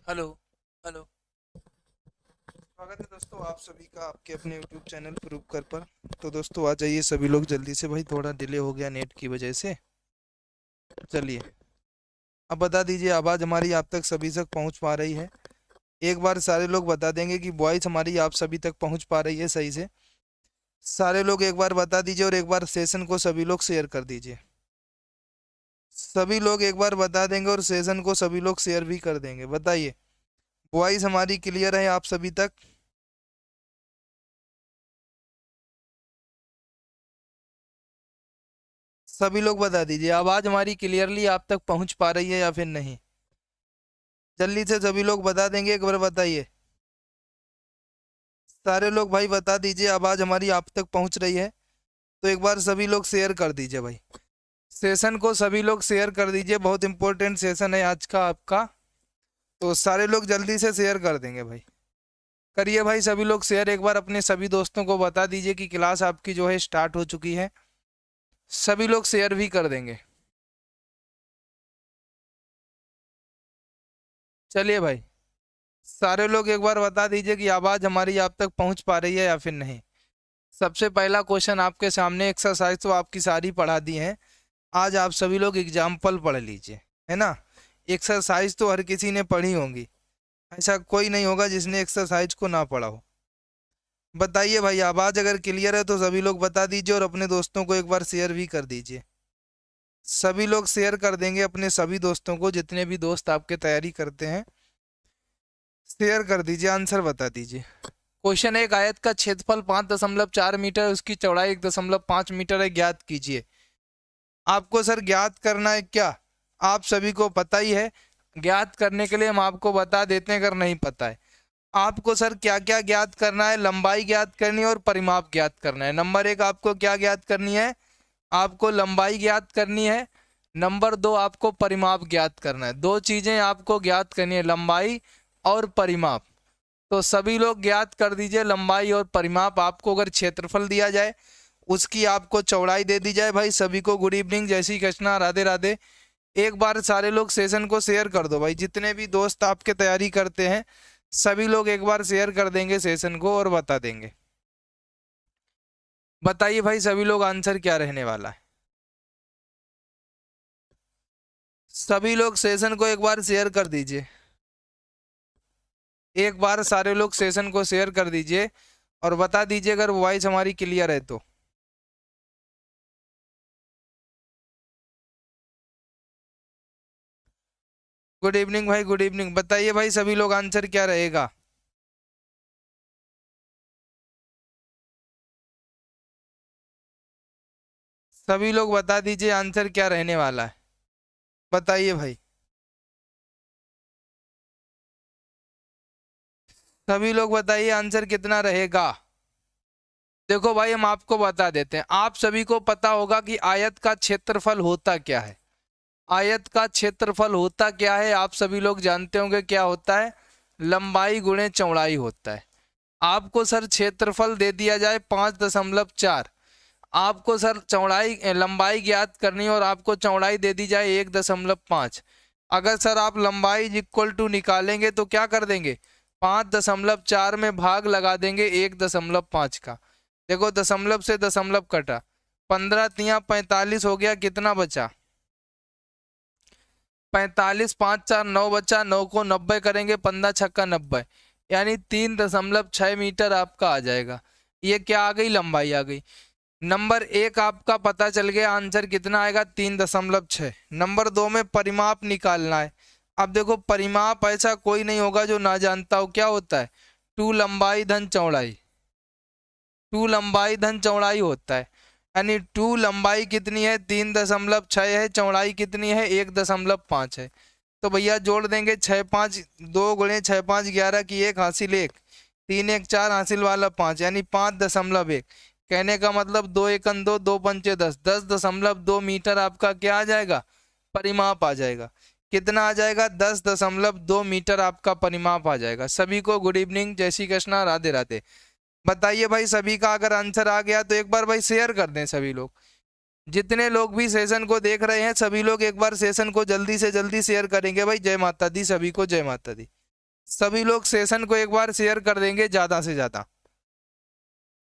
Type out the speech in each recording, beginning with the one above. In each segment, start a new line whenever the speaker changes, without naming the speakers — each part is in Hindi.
हेलो। हेलो।
स्वागत है दोस्तों आप सभी का आपके अपने YouTube चैनल प्रूव कर पर। तो दोस्तों आ जाइए सभी लोग जल्दी से, भाई थोड़ा डिले हो गया नेट की वजह से। चलिए, अब बता दीजिए आवाज़ हमारी आप तक सभी तक पहुंच पा रही है? एक बार सारे लोग बता देंगे कि वॉइस हमारी आप सभी तक पहुंच पा रही है सही से। सारे लोग एक बार बता दीजिए और एक बार सेशन को सभी लोग शेयर कर दीजिए। सभी लोग एक बार बता देंगे और सेशन को सभी लोग शेयर भी कर देंगे। बताइए, वॉइस हमारी क्लियर है आप सभी तक? सभी लोग बता दीजिए आवाज़ हमारी क्लियरली आप तक पहुंच पा रही है या फिर नहीं। जल्दी से सभी लोग बता देंगे, एक बार बताइए। सारे लोग भाई बता दीजिए आवाज़ हमारी आप तक पहुंच रही है? तो एक बार सभी लोग शेयर कर दीजिए भाई। सेशन को सभी लोग शेयर कर दीजिए, बहुत इंपॉर्टेंट सेशन है आज का आपका। तो सारे लोग जल्दी से शेयर कर देंगे भाई। करिए भाई सभी लोग शेयर, एक बार अपने सभी दोस्तों को बता दीजिए कि क्लास आपकी जो है स्टार्ट हो चुकी है। सभी लोग शेयर भी कर देंगे। चलिए भाई, सारे लोग एक बार बता दीजिए कि आवाज़ हमारी आप तक पहुंच पा रही है या फिर नहीं। सबसे पहला क्वेश्चन आपके सामने, एक्सरसाइज तो आपकी सारी पढ़ा दी है। आज आप सभी लोग एग्जाम्पल पढ़ लीजिए, है ना। एक्सरसाइज तो हर किसी ने पढ़ी होंगी, ऐसा कोई नहीं होगा जिसने एक्सरसाइज को ना पढ़ा हो। बताइए भाई, आवाज़ अगर क्लियर है तो सभी लोग बता दीजिए और अपने दोस्तों को एक बार शेयर भी कर दीजिए। सभी लोग शेयर कर देंगे अपने सभी दोस्तों को, जितने भी दोस्त आपके तैयारी करते हैं शेयर कर दीजिए, आंसर बता दीजिए। क्वेश्चन एक, आयत का क्षेत्रफल 5.4 मीटर, उसकी चौड़ाई 1.5 मीटर है, ज्ञात कीजिए। आपको सर ज्ञात करना है क्या? आप सभी को पता ही है। ज्ञात करने के लिए हम आपको बता देते हैं अगर नहीं पता है। आपको सर क्या क्या ज्ञात करना है? लंबाई ज्ञात करनी है और परिमाप ज्ञात करना है। नंबर एक, आपको क्या ज्ञात करनी है? आपको लंबाई ज्ञात करनी है। नंबर दो, आपको परिमाप ज्ञात करना है। दो चीजें आपको ज्ञात करनी है, लंबाई और परिमाप। तो सभी लोग ज्ञात कर दीजिए लंबाई और परिमाप। आपको अगर क्षेत्रफल दिया जाए, उसकी आपको चौड़ाई दे दी जाए। भाई सभी को गुड इवनिंग, जय श्री कृष्णा, राधे राधे। एक बार सारे लोग सेशन को शेयर कर दो भाई, जितने भी दोस्त आपके तैयारी करते हैं सभी लोग एक बार शेयर कर देंगे सेशन को और बता देंगे। बताइए भाई सभी लोग आंसर क्या रहने वाला है? सभी लोग सेशन को एक बार शेयर कर दीजिए। एक बार सारे लोग सेशन को शेयर कर दीजिए और बता दीजिए अगर वॉइस हमारी क्लियर है तो। गुड इवनिंग भाई, गुड इवनिंग। बताइए भाई सभी लोग आंसर क्या रहेगा? सभी लोग बता दीजिए आंसर क्या रहने वाला है। बताइए भाई, सभी लोग बताइए आंसर कितना रहेगा। देखो भाई, हम आपको बता देते हैं, आप सभी को पता होगा कि आयत का क्षेत्रफल होता क्या है। आयत का क्षेत्रफल होता क्या है आप सभी लोग जानते होंगे, क्या होता है? लंबाई गुणे चौड़ाई होता है। आपको सर क्षेत्रफल दे दिया जाए 5.4, आपको सर चौड़ाई लंबाई ज्ञात करनी और आपको चौड़ाई दे दी जाए 1.5। अगर सर आप लंबाई इक्वल टू निकालेंगे तो क्या कर देंगे? 5.4 में भाग लगा देंगे 1.5 का। देखो दशमलव से दशमलव कटा, 15 तिया 45 हो गया, कितना बचा? 45, 5 4 9 बचा, 9 को 90 करेंगे, 15 छक्का 90, यानी 3.6 मीटर आपका आ जाएगा। ये क्या आ गई? लंबाई आ गई। नंबर एक आपका पता चल गया, आंसर कितना आएगा? 3.6। नंबर दो में परिमाप निकालना है। अब देखो परिमाप ऐसा कोई नहीं होगा जो ना जानता हो, क्या होता है? टू लंबाई धन चौड़ाई। टू लंबाई धन चौड़ाई होता है, यानी टू लंबाई कितनी है? 3.6 है, चौड़ाई कितनी है? 1.5 है। तो भैया जोड़ देंगे 6 5, 2 गुणे 6 5 11 की एक हासिल एक, 3 1 4 हासिल वाला 5, यानी 5.1। कहने का मतलब 2 एकन 2, 2 पंचे 10, 10.2 मीटर आपका क्या आ जाएगा? परिमाप आ जाएगा। कितना आ जाएगा? 10.2 मीटर आपका परिमाप आ जाएगा। सभी को गुड इवनिंग, जय श्री कृष्णा, राधे राधे। बताइए भाई सभी का अगर आंसर आ गया तो एक बार भाई शेयर कर दें सभी लोग। जितने लोग भी सेशन को देख रहे हैं सभी लोग एक बार सेशन को जल्दी से जल्दी शेयर करेंगे भाई। जय माता दी, सभी को जय माता दी। सभी लोग सेशन को एक बार शेयर कर देंगे ज्यादा से ज्यादा,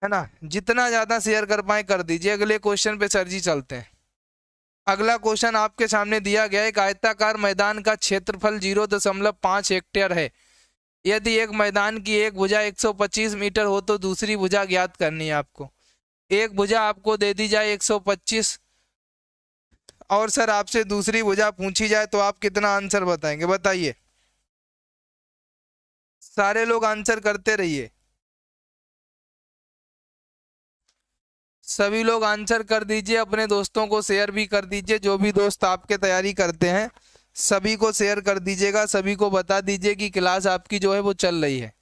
है ना, जितना ज्यादा शेयर कर पाए कर दीजिए। अगले क्वेश्चन पे सर जी चलते हैं। अगला क्वेश्चन आपके सामने दिया गया है, एक आयताकार मैदान का क्षेत्रफल 0.5 हेक्टेयर है। यदि एक मैदान की एक भुजा 125 मीटर हो तो दूसरी भुजा ज्ञात करनी है आपको। एक भुजा आपको दे दी जाए 125 और सर आपसे दूसरी भुजा पूछी जाए तो आप कितना आंसर बताएंगे, बताइए। सारे लोग आंसर करते रहिए, सभी लोग आंसर कर दीजिए, अपने दोस्तों को शेयर भी कर दीजिए। जो भी दोस्त आपके तैयारी करते हैं सभी को शेयर कर दीजिएगा, सभी को बता दीजिए कि क्लास आपकी जो है वो चल रही है।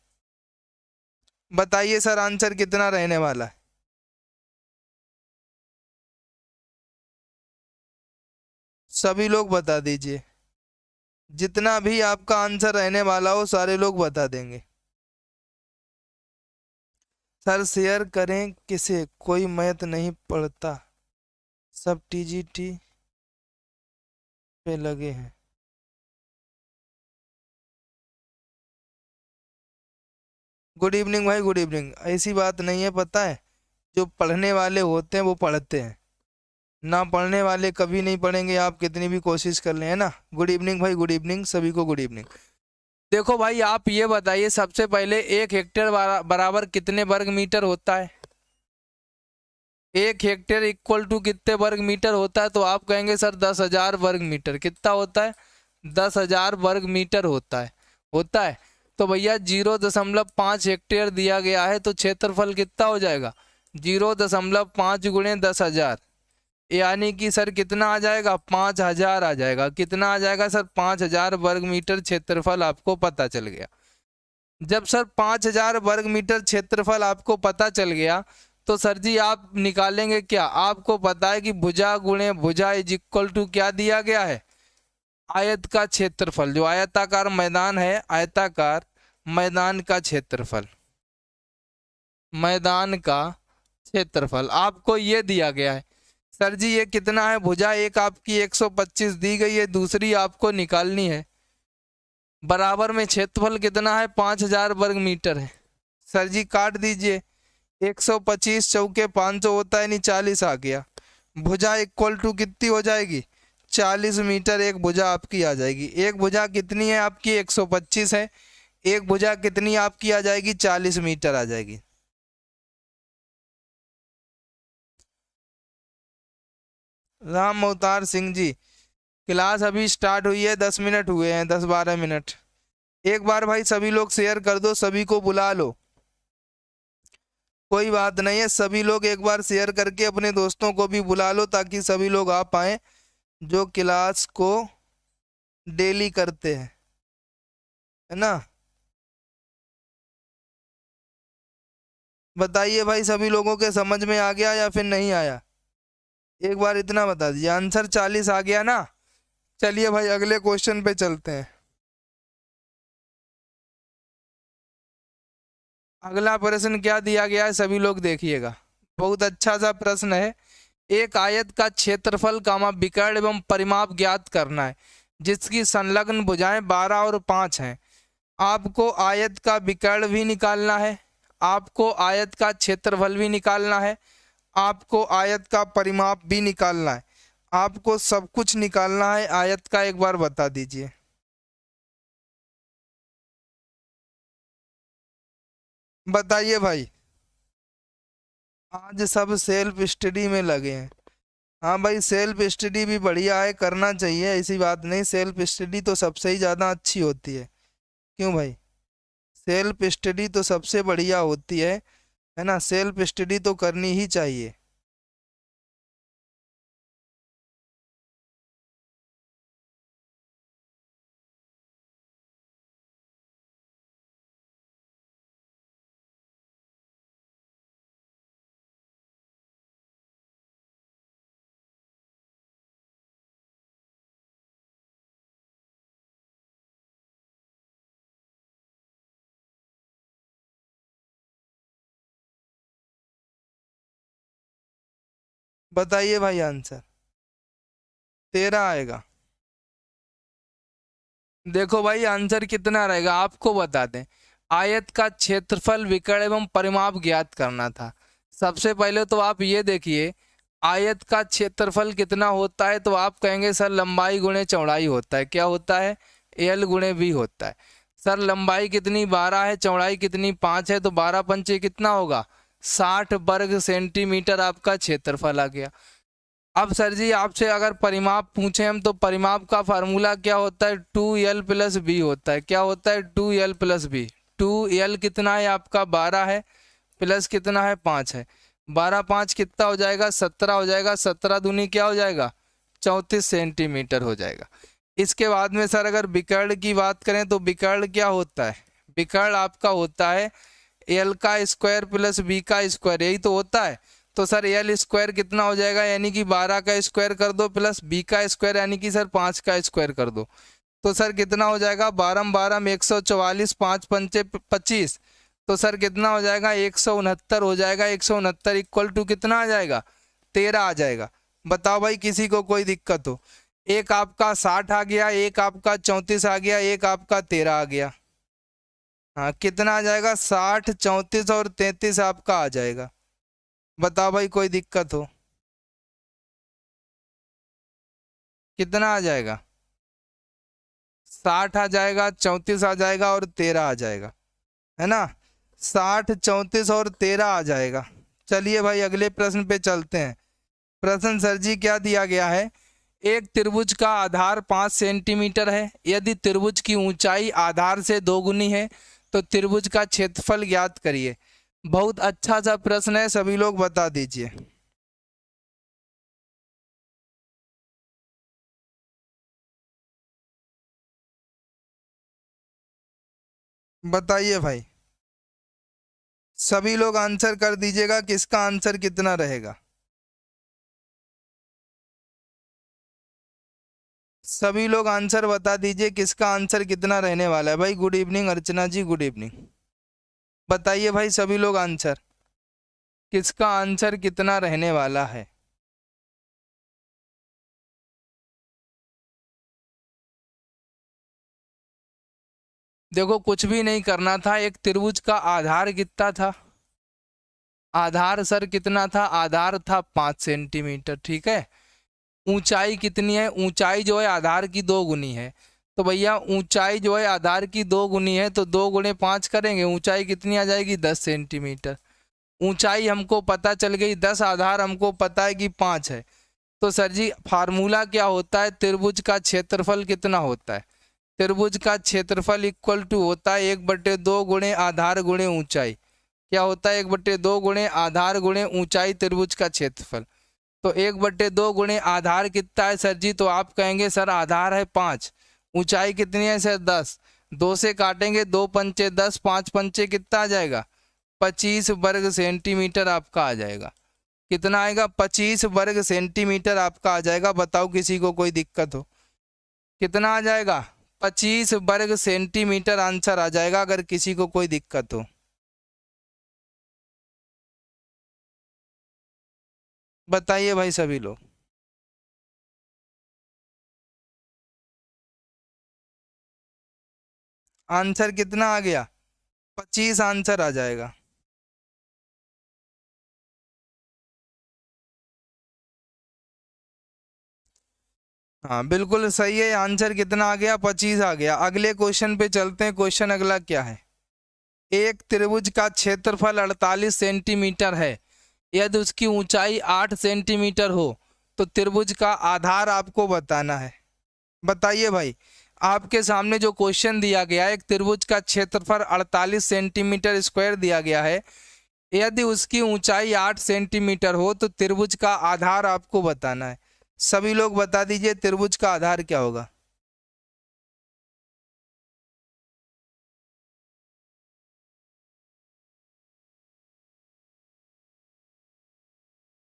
बताइए सर आंसर कितना रहने वाला है। सभी लोग बता दीजिए, जितना भी आपका आंसर रहने वाला हो सारे लोग बता देंगे। सर शेयर करें किसे, कोई मैथ नहीं पढ़ता, सब टीजीटी पे लगे हैं। गुड इवनिंग भाई, गुड इवनिंग। ऐसी बात नहीं है, पता है, जो पढ़ने वाले होते हैं वो पढ़ते हैं, ना पढ़ने वाले कभी नहीं पढ़ेंगे, आप कितनी भी कोशिश कर लें, है ना। गुड इवनिंग भाई, गुड इवनिंग, सभी को गुड इवनिंग। देखो भाई आप ये बताइए सबसे पहले, 1 हेक्टेयर बराबर कितने वर्ग मीटर होता है। 1 हेक्टेयर इक्वल टू कितने वर्ग मीटर होता है, तो आप कहेंगे सर 10,000 वर्ग मीटर। कितना होता है, 10,000 वर्ग मीटर होता है, होता है। तो भैया 0.5 हेक्टेयर दिया गया है तो क्षेत्रफल कितना हो जाएगा, 0.5 गुणे 10,000, यानी कि सर कितना आ जाएगा, 5,000 आ जाएगा। कितना आ जाएगा सर, 5,000 वर्ग मीटर क्षेत्रफल आपको पता चल गया। जब सर 5,000 वर्ग मीटर क्षेत्रफल आपको पता चल गया तो सर जी आप निकालेंगे क्या, आपको पता है कि भुजा गुणे भुजा इज इक्वल टू क्या दिया गया है, आयत का क्षेत्रफल। जो आयताकार मैदान है, आयताकार मैदान का क्षेत्रफल, मैदान का क्षेत्रफल आपको ये दिया गया है। सर जी ये कितना है, भुजा एक आपकी 125 दी गई है, दूसरी आपको निकालनी है। बराबर में क्षेत्रफल कितना है, 5,000 वर्ग मीटर है। सर जी काट दीजिए, 125 चौके 500 होता है, नहीं 40 आ गया। भुजा इक्वल टू कितनी हो जाएगी, 40 मीटर एक भुजा आपकी आ जाएगी। एक भुजा कितनी है आपकी, 125 है, एक भुजा कितनी आपकी आ जाएगी, 40 मीटर आ जाएगी। राम अवतार सिंह जी, क्लास अभी स्टार्ट हुई है, 10 मिनट हुए हैं, 10-12 मिनट। एक बार भाई सभी लोग शेयर कर दो, सभी को बुला लो, कोई बात नहीं है, सभी लोग एक बार शेयर करके अपने दोस्तों को भी बुला लो ताकि सभी लोग आ पाए जो क्लास को डेली करते हैं, है ना। बताइए भाई सभी लोगों के समझ में आ गया या फिर नहीं आया, एक बार इतना बता दीजिए। आंसर 40 आ गया ना। चलिए भाई अगले क्वेश्चन पे चलते हैं। अगला प्रश्न क्या दिया गया है सभी लोग देखिएगा, बहुत अच्छा सा प्रश्न है। एक आयत का क्षेत्रफल कामा विकर्ण एवं परिमाप ज्ञात करना है जिसकी संलग्न भुजाएं 12 और 5 हैं। आपको आयत का विकर्ण भी निकालना है, आपको आयत का क्षेत्रफल भी निकालना है, आपको आयत का परिमाप भी निकालना है, आपको सब कुछ निकालना है आयत का। एक बार बता दीजिए। बताइए भाई। आज सब सेल्फ स्टडी में लगे हैं। हाँ भाई सेल्फ स्टडी भी बढ़िया है, करना चाहिए, ऐसी बात नहीं, सेल्फ स्टडी तो सबसे ही ज़्यादा अच्छी होती है। क्यों भाई, सेल्फ स्टडी तो सबसे बढ़िया होती है ना, सेल्फ स्टडी तो करनी ही चाहिए। बताइए भाई आंसर। 13 आएगा। देखो भाई आंसर कितना रहेगा आपको बता दें। आयत का क्षेत्रफल, विकर्ण एवं परिमाप ज्ञात करना था। सबसे पहले तो आप ये देखिए, आयत का क्षेत्रफल कितना होता है, तो आप कहेंगे सर लंबाई गुणे चौड़ाई होता है। क्या होता है? एल गुणे बी होता है। सर लंबाई कितनी 12 है, चौड़ाई कितनी 5 है, तो 12 पंचे कितना होगा 60 वर्ग सेंटीमीटर आपका क्षेत्रफल आ गया। अब सर जी आपसे अगर परिमाप पूछे हम, तो परिमाप का फार्मूला क्या होता है? 2l प्लस बी होता है। क्या होता है? 2l plus B. 2l कितना है आपका 12 है, प्लस कितना है 5 है। 12 5 कितना हो जाएगा 17 हो जाएगा। 17 दूनी क्या हो जाएगा 34 सेंटीमीटर हो जाएगा। इसके बाद में सर अगर विकर्ण की बात करें, तो विकर्ण क्या होता है? विकर्ण आपका होता है एल का स्क्वायर प्लस बी का स्क्वायर, यही तो होता है। तो सर एल स्क्वायर कितना हो जाएगा, यानी कि 12 का स्क्वायर कर दो, प्लस बी का स्क्वायर यानी कि सर 5 का स्क्वायर कर दो। तो सर कितना हो जाएगा 12 12 144, 5 पंचे 25। तो सर कितना हो जाएगा 169 हो जाएगा। 169 इक्वल टू कितना आ जाएगा 13 आ जाएगा। बताओ भाई किसी को कोई दिक्कत हो? एक आपका 60 आ गया, एक आपका 34 आ गया, एक आपका 13 आ गया। हाँ कितना आ जाएगा 60 34 और 33 आपका आ जाएगा। बताओ भाई कोई दिक्कत हो? कितना आ जाएगा 60 आ जाएगा, 34 आ जाएगा और 13 आ जाएगा, है ना। 60 34 और 13 आ जाएगा। चलिए भाई अगले प्रश्न पे चलते हैं। प्रश्न सर जी क्या दिया गया है? एक त्रिभुज का आधार 5 सेंटीमीटर है। यदि त्रिभुज की ऊंचाई आधार से दोगुनी है, तो त्रिभुज का क्षेत्रफल ज्ञात करिए। बहुत अच्छा सा प्रश्न है, सभी लोग बता दीजिए। बताइए भाई, सभी लोग आंसर कर दीजिएगा किसका आंसर कितना रहेगा। सभी लोग आंसर बता दीजिए किसका आंसर कितना रहने वाला है। भाई गुड इवनिंग अर्चना जी, गुड इवनिंग। बताइए भाई सभी लोग आंसर, किसका आंसर कितना रहने वाला है। देखो कुछ भी नहीं करना था, एक त्रिभुज का आधार कितना था? आधार सर कितना था? आधार था 5 सेंटीमीटर, ठीक है। ऊंचाई कितनी है? ऊंचाई जो है आधार की 2 गुनी है। तो भैया ऊंचाई जो है आधार की 2 गुनी है, तो 2 गुणे 5 करेंगे, ऊंचाई कितनी आ जाएगी 10 सेंटीमीटर। ऊंचाई हमको पता चल गई 10, आधार हमको पता है कि 5 है। तो सर जी फार्मूला क्या होता है? त्रिभुज का क्षेत्रफल कितना होता है? त्रिभुज का क्षेत्रफल इक्वल टू होता है 1/2 गुणे आधार गुणे ऊंचाई। क्या होता है? 1/2 गुणे आधार गुणे ऊंचाई त्रिभुज का क्षेत्रफल। तो 1/2 गुणे आधार कितना है सर जी? तो आप कहेंगे सर आधार है 5, ऊंचाई कितनी है सर 10। 2 से काटेंगे, 2 पंचे 10, 5 पंचे कितना आ जाएगा 25 वर्ग सेंटीमीटर आपका आ जाएगा। कितना आएगा 25 वर्ग सेंटीमीटर आपका आ जाएगा। बताओ किसी को कोई दिक्कत हो? कितना आ जाएगा 25 वर्ग सेंटीमीटर आंसर आ जाएगा, अगर किसी को कोई दिक्कत हो। बताइए भाई सभी लोग। आंसर कितना आ गया 25 आंसर आ जाएगा। हाँ बिल्कुल सही है, आंसर कितना आ गया 25 आ गया। अगले क्वेश्चन पे चलते हैं। क्वेश्चन अगला क्या है? एक त्रिभुज का क्षेत्रफल 48 सेंटीमीटर है। यदि उसकी ऊंचाई 8 सेंटीमीटर हो, तो त्रिभुज का आधार आपको बताना है। बताइए भाई, आपके सामने जो क्वेश्चन दिया गया है, एक त्रिभुज का क्षेत्रफल 48 सेंटीमीटर स्क्वायर दिया गया है। यदि उसकी ऊंचाई 8 सेंटीमीटर हो, तो त्रिभुज का आधार आपको बताना है। सभी लोग बता दीजिए त्रिभुज का आधार क्या होगा।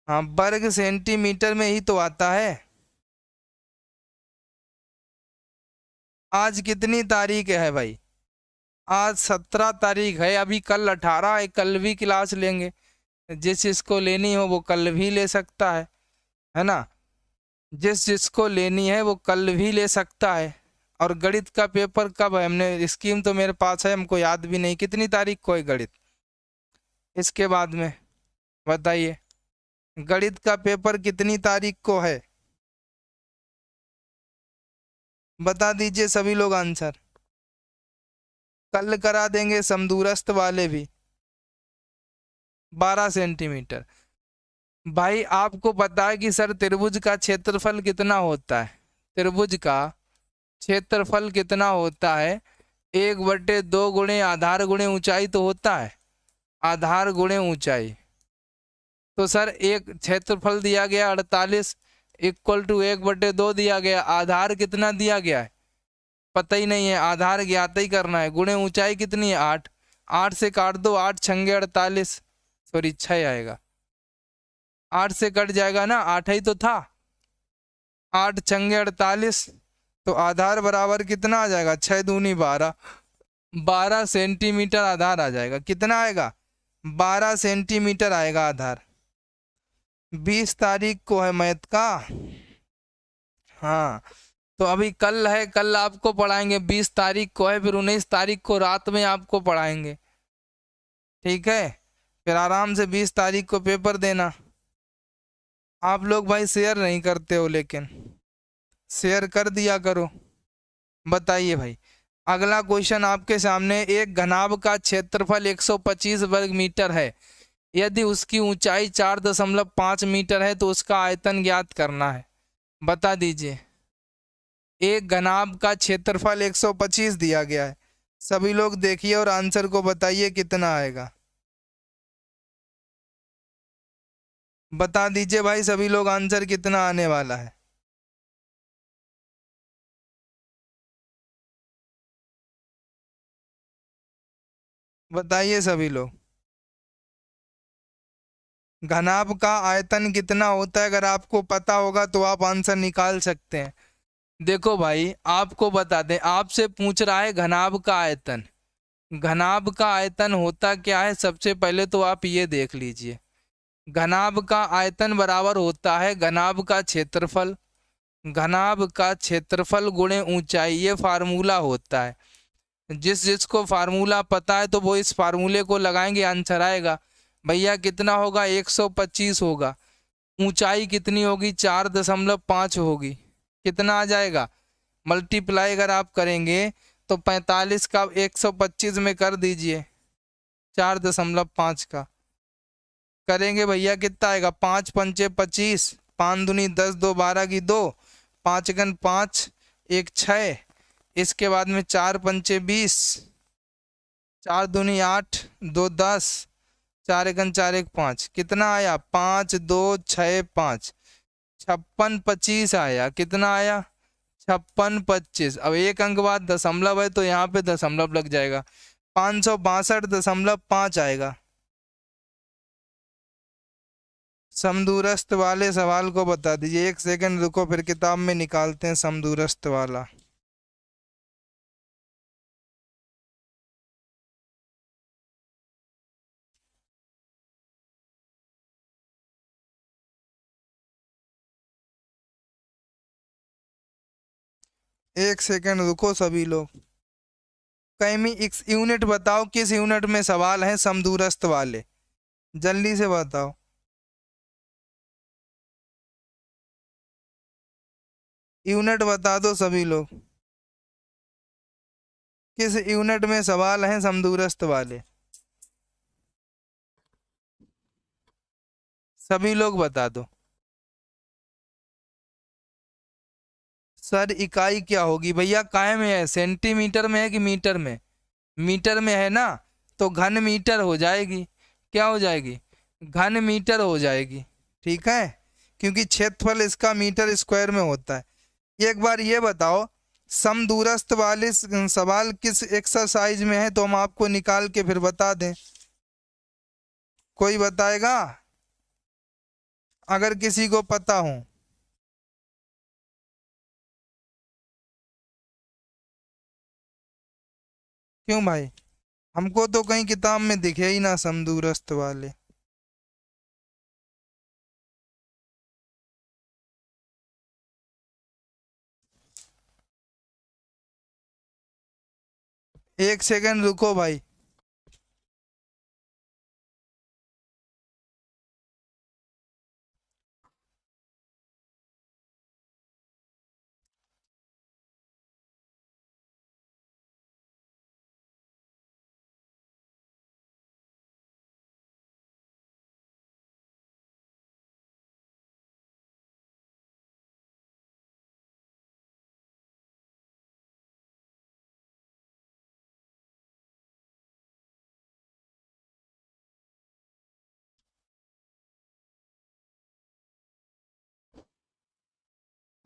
हाँ वर्ग सेंटीमीटर में ही तो आता है। आज कितनी तारीख है भाई? आज 17 तारीख है। अभी कल 18 है, कल भी क्लास लेंगे। जिस जिसको लेनी हो वो कल भी ले सकता है ना। जिस जिसको लेनी है वो कल भी ले सकता है। और गणित का पेपर कब है? हमने स्कीम तो मेरे पास है, हमको याद भी नहीं, कितनी तारीख को है गणित इसके बाद में, बताइए गणित का पेपर कितनी तारीख को है? बता दीजिए सभी लोग आंसर। कल करा देंगे समदूरस्थ वाले भी। 12 सेंटीमीटर। भाई आपको पता है कि सर त्रिभुज का क्षेत्रफल कितना होता है? त्रिभुज का क्षेत्रफल कितना होता है? 1/2 गुणे आधार गुणे ऊंचाई तो होता है, आधार गुणे ऊंचाई। तो सर एक क्षेत्रफल दिया गया 48 इक्वल टू 1/2 दिया गया, आधार कितना दिया गया है पता ही नहीं है, आधार ज्ञात ही करना है, गुणे ऊंचाई कितनी है 8, 8 से काट दो, 8 छंगे 48, सॉरी 6 आएगा, 8 से कट जाएगा ना, 8 ही तो था, 8 छंगे 48, तो आधार बराबर कितना आ जाएगा, 6 दूनी 12, 12 सेंटीमीटर आधार आ जाएगा। कितना आएगा? 12 सेंटीमीटर आएगा आधार। 20 तारीख को है मैथ का। हाँ तो अभी कल है, कल आपको पढ़ाएंगे, 20 तारीख को है, फिर 19 तारीख को रात में आपको पढ़ाएंगे, ठीक है? फिर आराम से 20 तारीख को पेपर देना। आप लोग भाई शेयर नहीं करते हो, लेकिन शेयर कर दिया करो। बताइए भाई, अगला क्वेश्चन आपके सामने, एक घनाभ का क्षेत्रफल 125 वर्ग मीटर है, यदि उसकी ऊंचाई 4.5 मीटर है तो उसका आयतन ज्ञात करना है। बता दीजिए। एक घनाभ का क्षेत्रफल 125 दिया गया है, सभी लोग देखिए और आंसर को बताइए कितना आएगा। बता दीजिए भाई सभी लोग आंसर कितना आने वाला है। बताइए सभी लोग। घनाभ का आयतन कितना होता है? अगर आपको पता होगा तो आप आंसर निकाल सकते हैं। देखो भाई आपको बता दें, आपसे पूछ रहा है घनाभ का आयतन। घनाभ का आयतन होता क्या है, सबसे पहले तो आप ये देख लीजिए। घनाभ का आयतन बराबर होता है घनाभ का क्षेत्रफल, घनाभ का क्षेत्रफल गुणे ऊंचाई, ये फार्मूला होता है। जिस जिसको फार्मूला पता है तो वो इस फार्मूले को लगाएंगे, आंसर आएगा। भैया कितना होगा? 125 होगा। ऊंचाई कितनी होगी? 4.5 होगी। कितना आ जाएगा? मल्टीप्लाई अगर आप करेंगे तो 45 का 125 में कर दीजिए, 4.5 का करेंगे भैया कितना आएगा? 5 पंचे 25, 5 दूनी 10, 2 12 की 2, 5 गन 5, 1 6, इसके बाद में 4 पंचे 20, 4 दूनी 8, 2 10, 4 एकन 4 1 5, कितना आया? 5 2 6 5, 56 25 आया। कितना आया? 56 25। अब एक अंक बाद दशमलव है तो यहाँ पे दशमलव लग जाएगा, 562.5 आएगा। समदूरस्थ वाले सवाल को बता दीजिए। एक सेकंड रुको, फिर किताब में निकालते हैं समदूरस्थ वाला। एक सेकंड रुको सभी लोग। कैमी इस यूनिट बताओ, किस यूनिट में सवाल है समदूरस्थ वाले, जल्दी से बताओ। यूनिट बता दो सभी लोग, किस यूनिट में सवाल है समदूरस्थ वाले, सभी लोग बता दो। सर इकाई क्या होगी भैया? काय में है? सेंटीमीटर में है कि मीटर में? मीटर में है ना, तो घन मीटर हो जाएगी। क्या हो जाएगी? घन मीटर हो जाएगी, ठीक है, क्योंकि क्षेत्रफल इसका मीटर स्क्वायर में होता है। एक बार ये बताओ, समदूरस्थ वाले सवाल किस एक्सरसाइज में है, तो हम आपको निकाल के फिर बता दें। कोई बताएगा अगर किसी को पता हो? क्यों भाई? हमको तो कहीं किताब में दिखे ही ना समदूरस्थ वाले। एक सेकंड रुको भाई।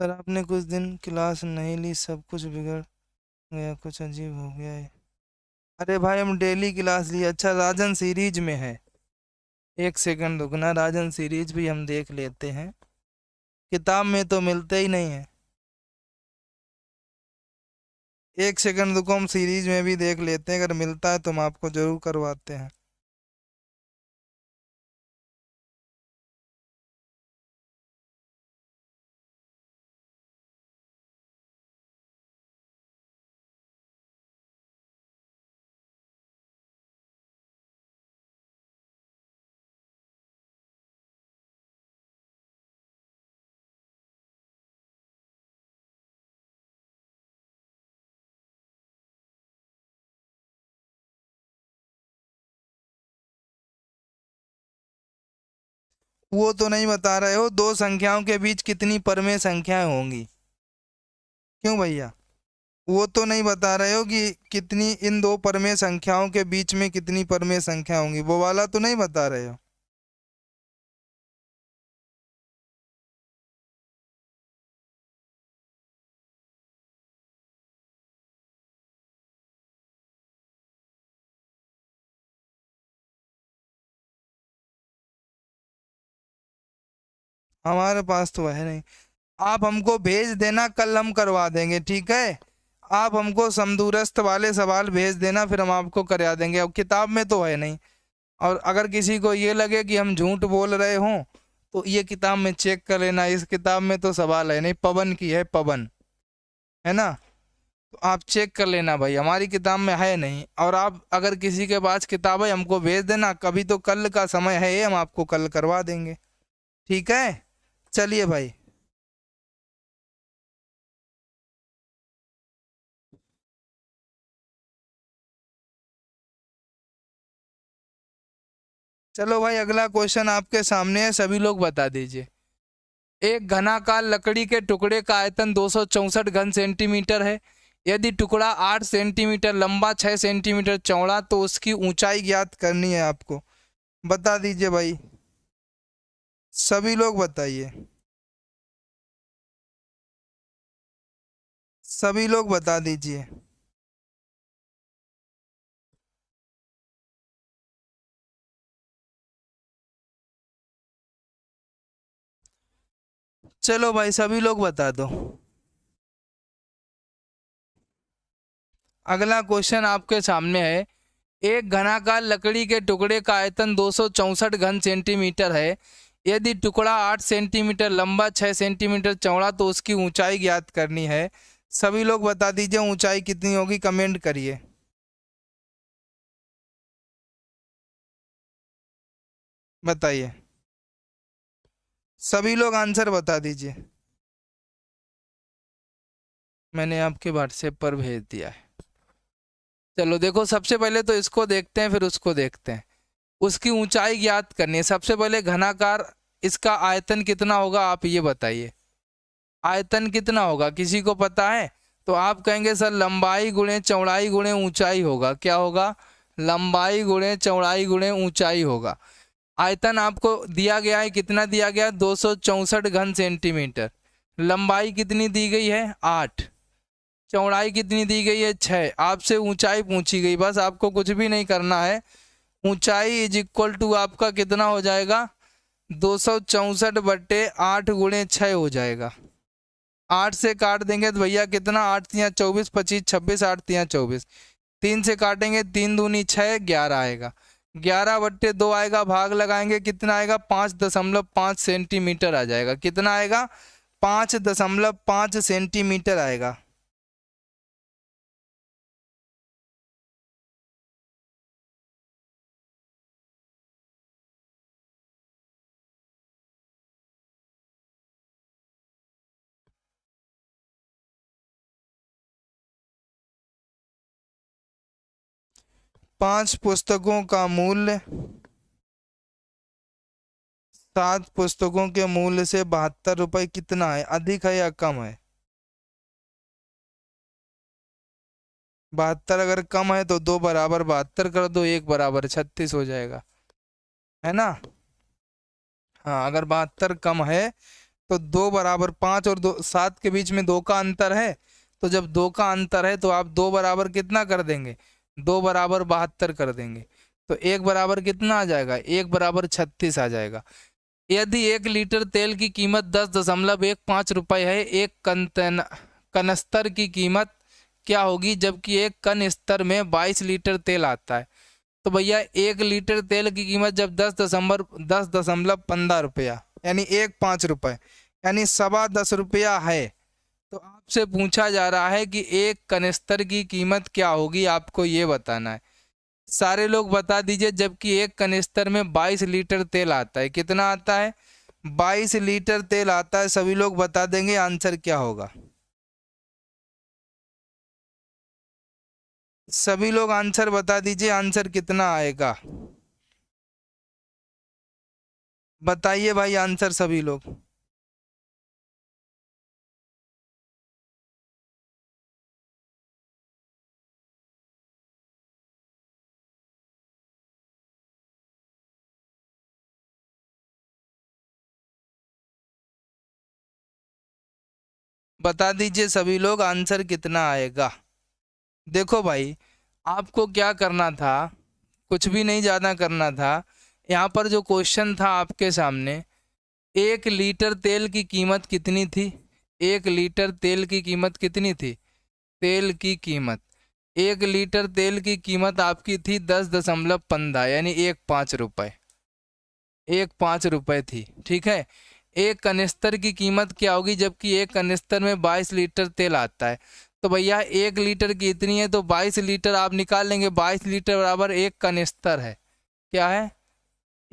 सर आपने कुछ दिन क्लास नहीं ली, सब कुछ बिगड़ गया, कुछ अजीब हो गया है। अरे भाई हम डेली क्लास लिए। अच्छा राजन सीरीज में है, एक सेकंड रुकना, राजन सीरीज भी हम देख लेते हैं। किताब में तो मिलते ही नहीं है। एक सेकंड रुको, हम सीरीज में भी देख लेते हैं, अगर मिलता है तो हम आपको जरूर करवाते हैं। वो तो नहीं बता रहे हो, दो संख्याओं के बीच कितनी परमेय संख्याएं होंगी? क्यों भैया? वो तो नहीं बता रहे हो कि कितनी, इन दो परमेय संख्याओं के बीच में कितनी परमेय संख्या होंगी, वो वाला तो नहीं बता रहे हो? हमारे पास तो है नहीं। आप हमको भेज देना, कल हम करवा देंगे, ठीक है? आप हमको समदूरस्थ वाले सवाल भेज देना, फिर हम आपको करवा देंगे। अब किताब में तो है नहीं। और अगर किसी को ये लगे कि हम झूठ बोल रहे हों, तो ये किताब में चेक कर लेना, इस किताब में तो सवाल है नहीं, पवन की है, पवन, है ना? तो आप चेक कर लेना भाई, हमारी किताब में है नहीं। और आप अगर किसी के पास किताब है हमको भेज देना, कभी तो कल का समय है ये, हम आपको कल करवा देंगे, ठीक है? चलिए भाई। चलो भाई अगला क्वेश्चन आपके सामने है, सभी लोग बता दीजिए। एक घनाकार लकड़ी के टुकड़े का आयतन 264 घन सेंटीमीटर है। यदि टुकड़ा 8 सेंटीमीटर लंबा, 6 सेंटीमीटर चौड़ा, तो उसकी ऊंचाई ज्ञात करनी है आपको। बता दीजिए भाई, सभी लोग बताइए, सभी लोग बता दीजिए। चलो भाई सभी लोग बता दो। अगला क्वेश्चन आपके सामने है। एक घनाकार लकड़ी के टुकड़े का आयतन 264 घन सेंटीमीटर है। यदि टुकड़ा 8 सेंटीमीटर लंबा, 6 सेंटीमीटर चौड़ा, तो उसकी ऊंचाई ज्ञात करनी है। सभी लोग बता दीजिए ऊंचाई कितनी होगी, कमेंट करिए, बताइए। सभी लोग आंसर बता दीजिए। मैंने आपके व्हाट्सएप पर भेज दिया है। चलो देखो, सबसे पहले तो इसको देखते हैं, फिर उसको देखते हैं। उसकी ऊंचाई ज्ञात करनी है। सबसे पहले घनाकार, इसका आयतन कितना होगा आप ये बताइए। आयतन कितना होगा, किसी को पता है? तो आप कहेंगे सर लंबाई गुणे चौड़ाई गुणे ऊंचाई होगा। क्या होगा? लंबाई गुणे चौड़ाई गुणे ऊंचाई होगा। आयतन आपको दिया गया है, कितना दिया गया? 264 घन सेंटीमीटर। लंबाई कितनी दी गई है? 8। चौड़ाई कितनी दी गई है? 6। आपसे ऊंचाई पूछी गई, बस आपको कुछ भी नहीं करना है। ऊंचाई इज इक्वल टू आपका कितना हो जाएगा? 264/8 गुणे 6 हो जाएगा। 8 से काट देंगे तो भैया कितना? 8 तियाँ 24, 25, 26, 8 तियाँ 24। 3 से काटेंगे, 3 दूनी 6, 11 आएगा। 11/2 आएगा, भाग लगाएंगे कितना आएगा? 5.5 सेंटीमीटर आ जाएगा। कितना आएगा? 5.5 सेंटीमीटर आएगा। 5 पुस्तकों का मूल्य 7 पुस्तकों के मूल्य से 72 रुपये कितना है, अधिक है या कम है? 72 अगर कम है तो 2 बराबर 72 कर दो, 1 बराबर 36 हो जाएगा, है ना। हाँ, अगर 72 कम है तो 2 बराबर 5 और 2 7 के बीच में 2 का अंतर है, तो जब 2 का अंतर है तो आप 2 बराबर कितना कर देंगे, 2 बराबर 72 कर देंगे, तो 1 बराबर कितना आ जाएगा, 1 बराबर 36 आ जाएगा। यदि 1 लीटर तेल की कीमत 10.15 रुपये है, एक कनस्तर की कीमत क्या होगी जबकि एक कन स्तर में 22 लीटर तेल आता है? तो भैया 1 लीटर तेल की कीमत जब 10.15 रुपया यानी 1.5 रुपये यानी 10.25 रुपया है, तो आपसे पूछा जा रहा है कि एक कनिस्तर की कीमत क्या होगी, आपको ये बताना है। सारे लोग बता दीजिए, जबकि एक कनिस्तर में 22 लीटर तेल आता है, कितना आता है, 22 लीटर तेल आता है, सभी लोग बता देंगे आंसर क्या होगा। सभी लोग आंसर बता दीजिए, आंसर कितना आएगा, बताइए भाई आंसर सभी लोग। बता दीजिए सभी लोग आंसर कितना आएगा। देखो भाई, आपको क्या करना था, कुछ भी नहीं ज़्यादा करना था। यहाँ पर जो क्वेश्चन था आपके सामने, 1 लीटर तेल की कीमत कितनी थी, 1 लीटर तेल की कीमत कितनी थी, तेल की कीमत 1 लीटर तेल की कीमत आपकी थी 10.15 यानी 1.5 रुपये, 1.5 रुपये थी, ठीक है। एक कनिस्तर की कीमत क्या होगी जबकि एक कनिस्तर में 22 लीटर तेल आता है? तो भैया 1 लीटर की इतनी है तो 22 लीटर आप निकाल लेंगे, 22 लीटर बराबर एक कनिस्तर है, क्या है,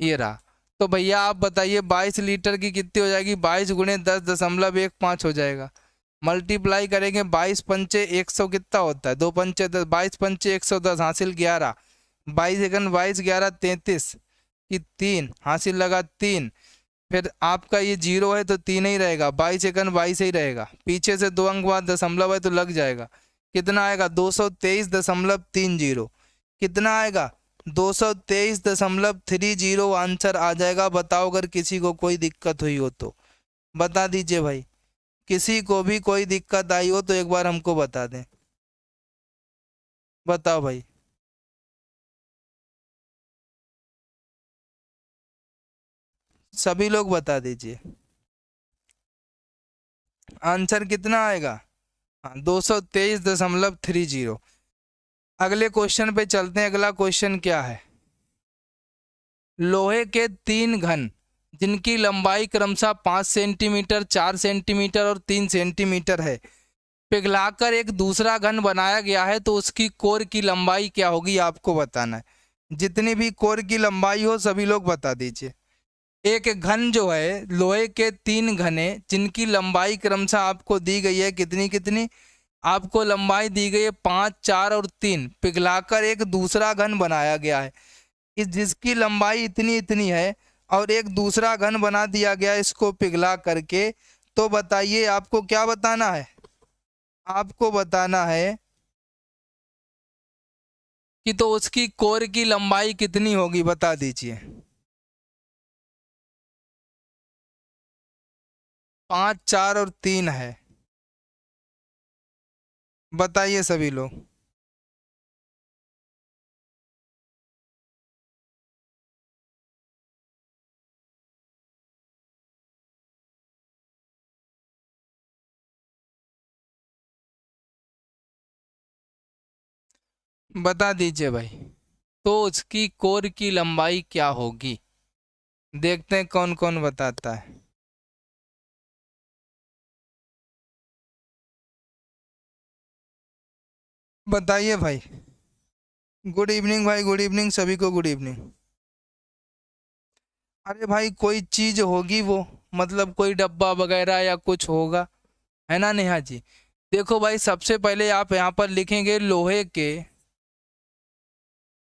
ये रहा। तो भैया आप बताइए 22 लीटर की कितनी हो जाएगी, 22 गुणे 10.15 हो जाएगा। मल्टीप्लाई करेंगे, 22 पंचे 100 कितना होता है, 2 पंचे 10, 22 पंचे 110 हासिल 11, 22 एकन 22 11 33 की 3 हासिल लगा 3, फिर आपका ये 0 है तो 3 ही रहेगा, 22 एकन 22 ही रहेगा, पीछे से 2 अंक बाद दशमलव है तो लग जाएगा, कितना आएगा 223.30, कितना आएगा 223.30 आंसर आ जाएगा। बताओ अगर किसी को कोई दिक्कत हुई हो तो बता दीजिए भाई, किसी को भी कोई दिक्कत आई हो तो एक बार हमको बता दें, बताओ भाई। सभी लोग बता दीजिए आंसर कितना आएगा। हाँ, 223.30। अगले क्वेश्चन पे चलते हैं। अगला क्वेश्चन क्या है, लोहे के 3 घन जिनकी लंबाई क्रमशः 5 सेंटीमीटर, 4 सेंटीमीटर और 3 सेंटीमीटर है, पिघलाकर एक दूसरा घन बनाया गया है, तो उसकी कोर की लंबाई क्या होगी, आपको बताना है। जितनी भी कोर की लंबाई हो सभी लोग बता दीजिए। एक घन जो है, लोहे के 3 घने जिनकी लंबाई क्रमशः आपको दी गई है, कितनी कितनी आपको लंबाई दी गई है, 5, 4 और 3, पिघलाकर एक दूसरा घन बनाया गया है, इस जिसकी लंबाई इतनी इतनी है और एक दूसरा घन बना दिया गया इसको पिघला करके। तो बताइए आपको क्या बताना है, आपको बताना है कि तो उसकी कोर की लंबाई कितनी होगी, बता दीजिए। 5, 4 और 3 है, बताइए सभी लोग। बता दीजिए भाई, तो उसकी कोर की लंबाई क्या होगी, देखते हैं कौन कौन बताता है। बताइए भाई। गुड इवनिंग भाई, गुड इवनिंग सभी को, गुड इवनिंग। अरे भाई कोई चीज होगी वो, मतलब कोई डब्बा वगैरह या कुछ होगा, है ना नेहा जी। देखो भाई, सबसे पहले आप यहाँ पर लिखेंगे लोहे के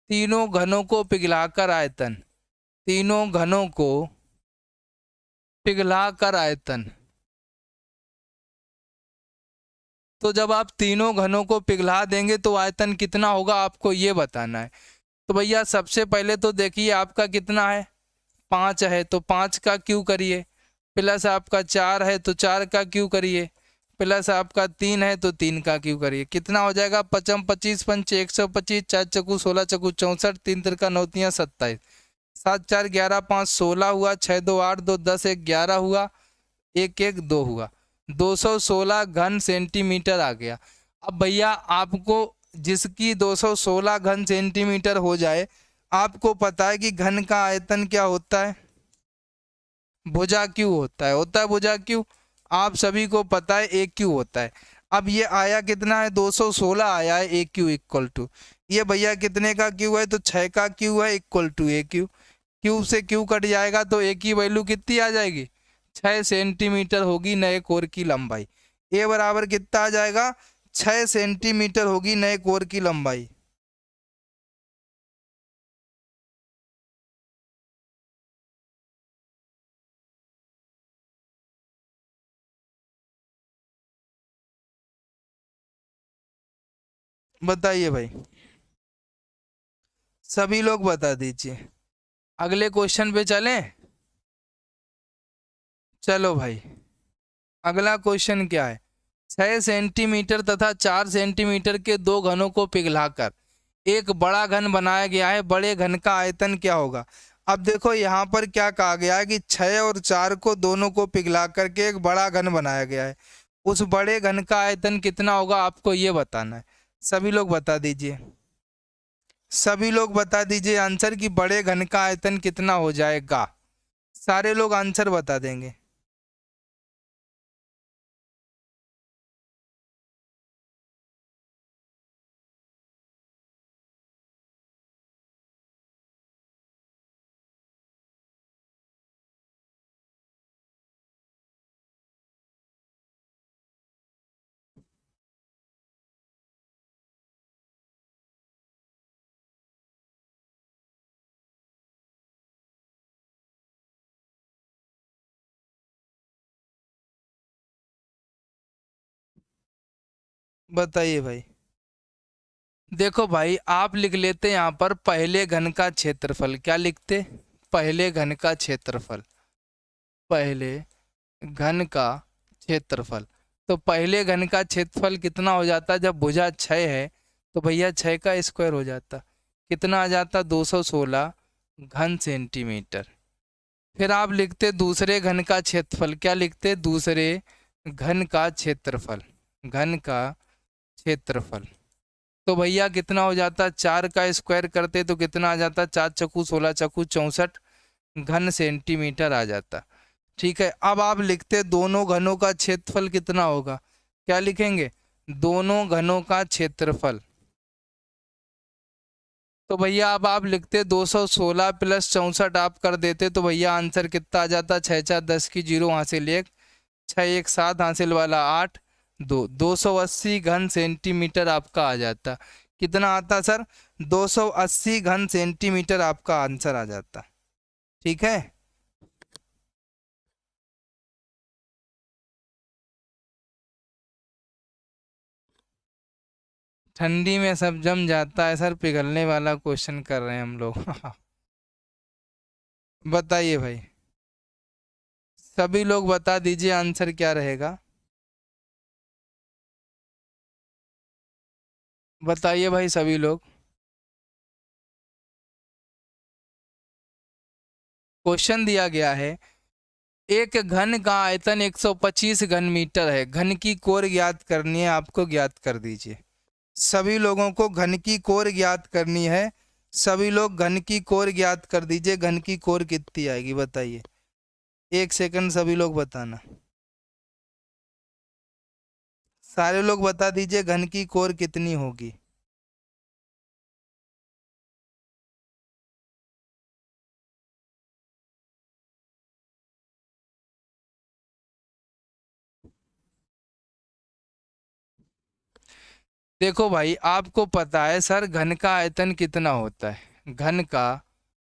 तीनों घनों को पिघलाकर आयतन, तीनों घनों को पिघलाकर आयतन। तो जब आप तीनों घनों को पिघला देंगे तो आयतन कितना होगा आपको ये बताना है। तो भैया सबसे पहले तो देखिए आपका कितना है, 5 है तो 5 का क्यू करिए, प्लस आपका 4 है तो 4 का क्यू करिए, प्लस आपका 3 है तो 3 का क्यू करिए। कितना हो जाएगा, पचम 25 पंच 125, 4 चक्कू 16 चक्कू 64, 3 तिरका 9 तिया 27, 7 4 11 5 16 हुआ, 6 2 8 2 10 1 11 हुआ, 1 1 2 हुआ, 216 घन सेंटीमीटर आ गया। अब भैया आपको जिसकी 216 घन सेंटीमीटर हो जाए, आपको पता है कि घन का आयतन क्या होता है, भुजा क्यू होता है भुजा क्यू। आप सभी को पता है एक क्यू होता है। अब ये आया कितना है, 216 आया है, ए क्यू इक्वल टू, ये भैया कितने का क्यू है, तो 6 का क्यू है equal to A Q. Q से क्यू कट जाएगा तो ए की वैल्यू कितनी आ जाएगी, 6 सेंटीमीटर होगी नए कोर की लंबाई। ए बराबर कितना आ जाएगा, 6 सेंटीमीटर होगी नए कोर की लंबाई। बताइए भाई, सभी लोग बता दीजिए। अगले क्वेश्चन पे चलें। चलो भाई, अगला क्वेश्चन क्या है, 6 सेंटीमीटर तथा 4 सेंटीमीटर के दो घनों को पिघलाकर एक बड़ा घन बनाया गया है, बड़े घन का आयतन क्या होगा। अब देखो यहाँ पर क्या कहा गया है कि 6 और 4 को दोनों को पिघला करके एक बड़ा घन बनाया गया है, उस बड़े घन का आयतन कितना होगा आपको ये बताना है। सभी लोग बता दीजिए, सभी लोग बता दीजिए आंसर कि बड़े घन का आयतन कितना हो जाएगा। सारे लोग आंसर बता देंगे। बताइए भाई। देखो भाई, आप लिख लेते यहाँ पर पहले घन का क्षेत्रफल, क्या लिखते, पहले घन का क्षेत्रफल, पहले घन का क्षेत्रफल। तो पहले घन का क्षेत्रफल कितना हो जाता, जब भुजा 6 है तो भैया 6 का स्क्वायर हो जाता, कितना आ जाता, 216 घन सेंटीमीटर। फिर आप लिखते दूसरे घन का क्षेत्रफल, क्या लिखते, दूसरे घन का क्षेत्रफल, घन का क्षेत्रफल। तो भैया कितना हो जाता, 4 का स्क्वायर करते तो कितना आ जाता, 4 चक्कू 16 चक्कू 64 घन सेंटीमीटर आ जाता। ठीक है, अब आप लिखते दोनों घनों का क्षेत्रफल कितना होगा, क्या लिखेंगे, दोनों घनों का क्षेत्रफल। तो भैया अब आप लिखते 216 प्लस 64 आप कर देते तो भैया आंसर कितना आ जाता, 6 4 10 की जीरो हासिल 1, 6 1 7 हासिल वाला 8, 280 घन सेंटीमीटर आपका आ जाता। कितना आता सर, 280 घन सेंटीमीटर आपका आंसर आ जाता। ठीक है, ठंडी में सब जम जाता है सर, पिघलने वाला क्वेश्चन कर रहे हैं हम लोग। बताइए भाई, सभी लोग बता दीजिए आंसर क्या रहेगा। बताइए भाई सभी लोग। क्वेश्चन दिया गया है, एक घन का आयतन 125 घन मीटर है, घन की कोर ज्ञात करनी है, आपको ज्ञात कर दीजिए। सभी लोगों को घन की कोर ज्ञात करनी है, सभी लोग घन की कोर ज्ञात कर दीजिए, घन की कोर कितनी आएगी बताइए, 1 सेकंड सभी लोग बताना। सारे लोग बता दीजिए घन की कोर कितनी होगी। देखो भाई, आपको पता है सर घन का आयतन कितना होता है, घन का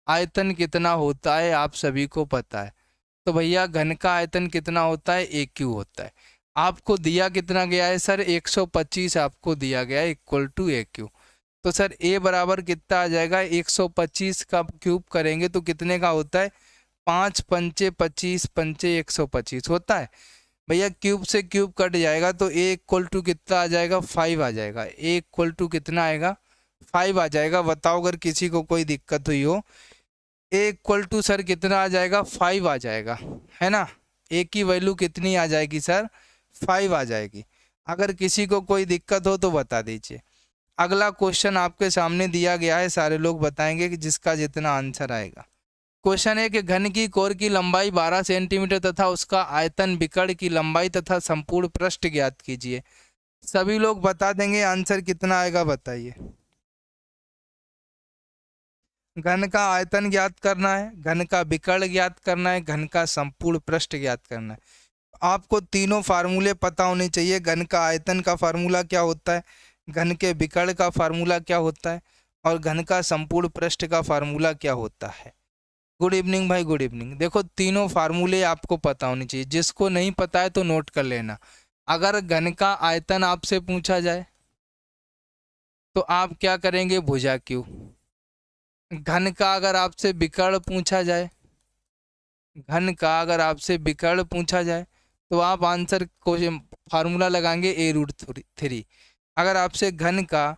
आयतन कितना होता है आप सभी को पता है। तो भैया घन का आयतन कितना होता है, ए क्यू होता है। आपको दिया कितना गया है सर, 125 आपको दिया गया है, इक्वल टू ए क्यू। तो सर ए बराबर कितना आ जाएगा, 125 का क्यूब करेंगे तो कितने का होता है, 5 पंचे 25 पंचे 125 होता है। भैया क्यूब से क्यूब कट जाएगा तो ए इक्वल टू कितना आ जाएगा, 5 आ जाएगा। ए इक्वल टू कितना आएगा, 5 आ जाएगा। बताओ अगर किसी को कोई दिक्कत हुई हो। ए इक्वल टू सर कितना आ जाएगा, 5 आ जाएगा, है ना। ए की वैल्यू कितनी आ जाएगी सर, 5 आ जाएगी। अगर किसी को कोई दिक्कत हो तो बता दीजिए। अगला क्वेश्चन आपके सामने दिया गया है, सारे लोग बताएंगे कि जिसका जितना आंसर आएगा। क्वेश्चन है कि घन की कोर की लंबाई 12 सेंटीमीटर तथा उसका आयतन विकर्ण की लंबाई तथा संपूर्ण पृष्ठ ज्ञात कीजिए। सभी लोग बता देंगे, आंसर कितना आएगा बताइए। घन का आयतन ज्ञात करना है, घन का विकर्ण ज्ञात करना है, घन का संपूर्ण पृष्ठ ज्ञात करना है। आपको तीनों फार्मूले पता होने चाहिए। घन का आयतन का फार्मूला क्या होता है, घन के विकर्ण का फार्मूला क्या होता है, और घन का संपूर्ण पृष्ठ का फार्मूला क्या होता है। गुड इवनिंग भाई, गुड इवनिंग। देखो तीनों फार्मूले आपको पता होने चाहिए, जिसको नहीं पता है तो नोट कर लेना। अगर घन का आयतन आपसे पूछा जाए तो आप क्या करेंगे, भुजा क्यू। घन का अगर आपसे विकर्ण पूछा जाए, घन का अगर आपसे विकर्ण पूछा जाए तो आप आंसर को फार्मूला लगाएंगे A√3। अगर आपसे घन का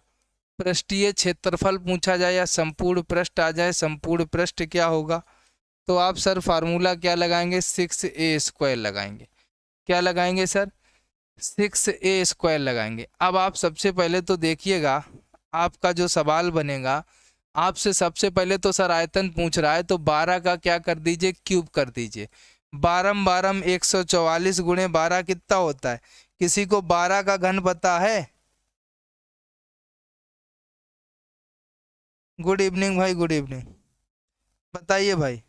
पृष्ठीय क्षेत्रफल पूछा जाए या संपूर्ण पृष्ठ आ जाए, संपूर्ण पृष्ठ क्या होगा, तो आप सर फार्मूला क्या लगाएंगे, 6a² लगाएंगे। क्या लगाएंगे सर, 6a² लगाएंगे। अब आप सबसे पहले तो देखिएगा, आपका जो सवाल बनेगा, आपसे सबसे पहले तो सर आयतन पूछ रहा है तो 12 का क्या कर दीजिए, क्यूब कर दीजिए। 12 12 144 गुणे 12 कितना होता है, किसी को 12 का घन पता है। गुड इवनिंग भाई, गुड इवनिंग। बताइए भाई,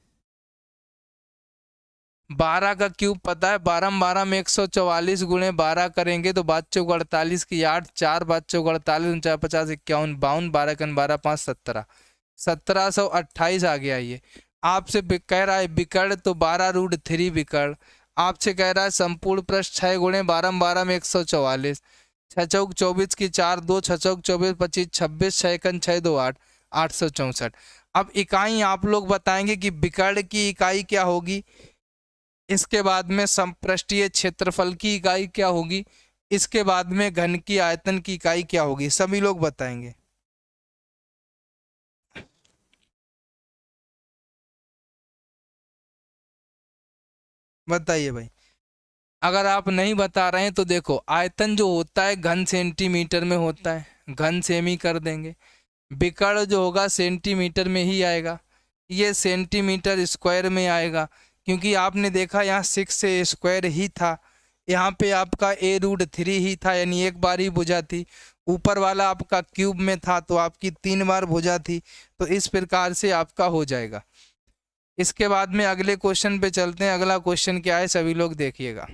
12 का क्यूब पता है, 12 12 में 144 गुणे 12 करेंगे तो 5 चौक 48 की 8, 4 5 चौक 48, 49 50 51 52, 12 कन 12 5 17, 1728 आ गया ये। आपसे कह रहा है विकर्ण तो 12√3 विकर्ण। आपसे कह रहा है संपूर्ण पृष्ठ 6 गुणे 12 12 में 144, 6 चौक 24 की 4 2, 6 चौक 24 25 26, 6 कन 6 2 8, 864। अब इकाई आप लोग बताएंगे कि विकर्ण की इकाई क्या होगी, इसके बाद में समपृष्ठीय क्षेत्रफल की इकाई क्या होगी, इसके बाद में घन की आयतन की इकाई क्या होगी, सभी लोग बताएंगे। बताइए भाई। अगर आप नहीं बता रहे हैं तो देखो, आयतन जो होता है घन सेंटीमीटर में होता है, घन सेमी कर देंगे। विकर्ण जो होगा सेंटीमीटर में ही आएगा, ये सेंटीमीटर स्क्वायर में आएगा, क्योंकि आपने देखा यहाँ 6a² ही था, यहाँ पे आपका A√3 ही था, यानी एक बार ही भुजा थी। ऊपर वाला आपका क्यूब में था तो आपकी 3 बार भुजा थी। तो इस प्रकार से आपका हो जाएगा। इसके बाद में अगले क्वेश्चन पे चलते हैं। अगला क्वेश्चन क्या है, सभी लोग देखिएगा।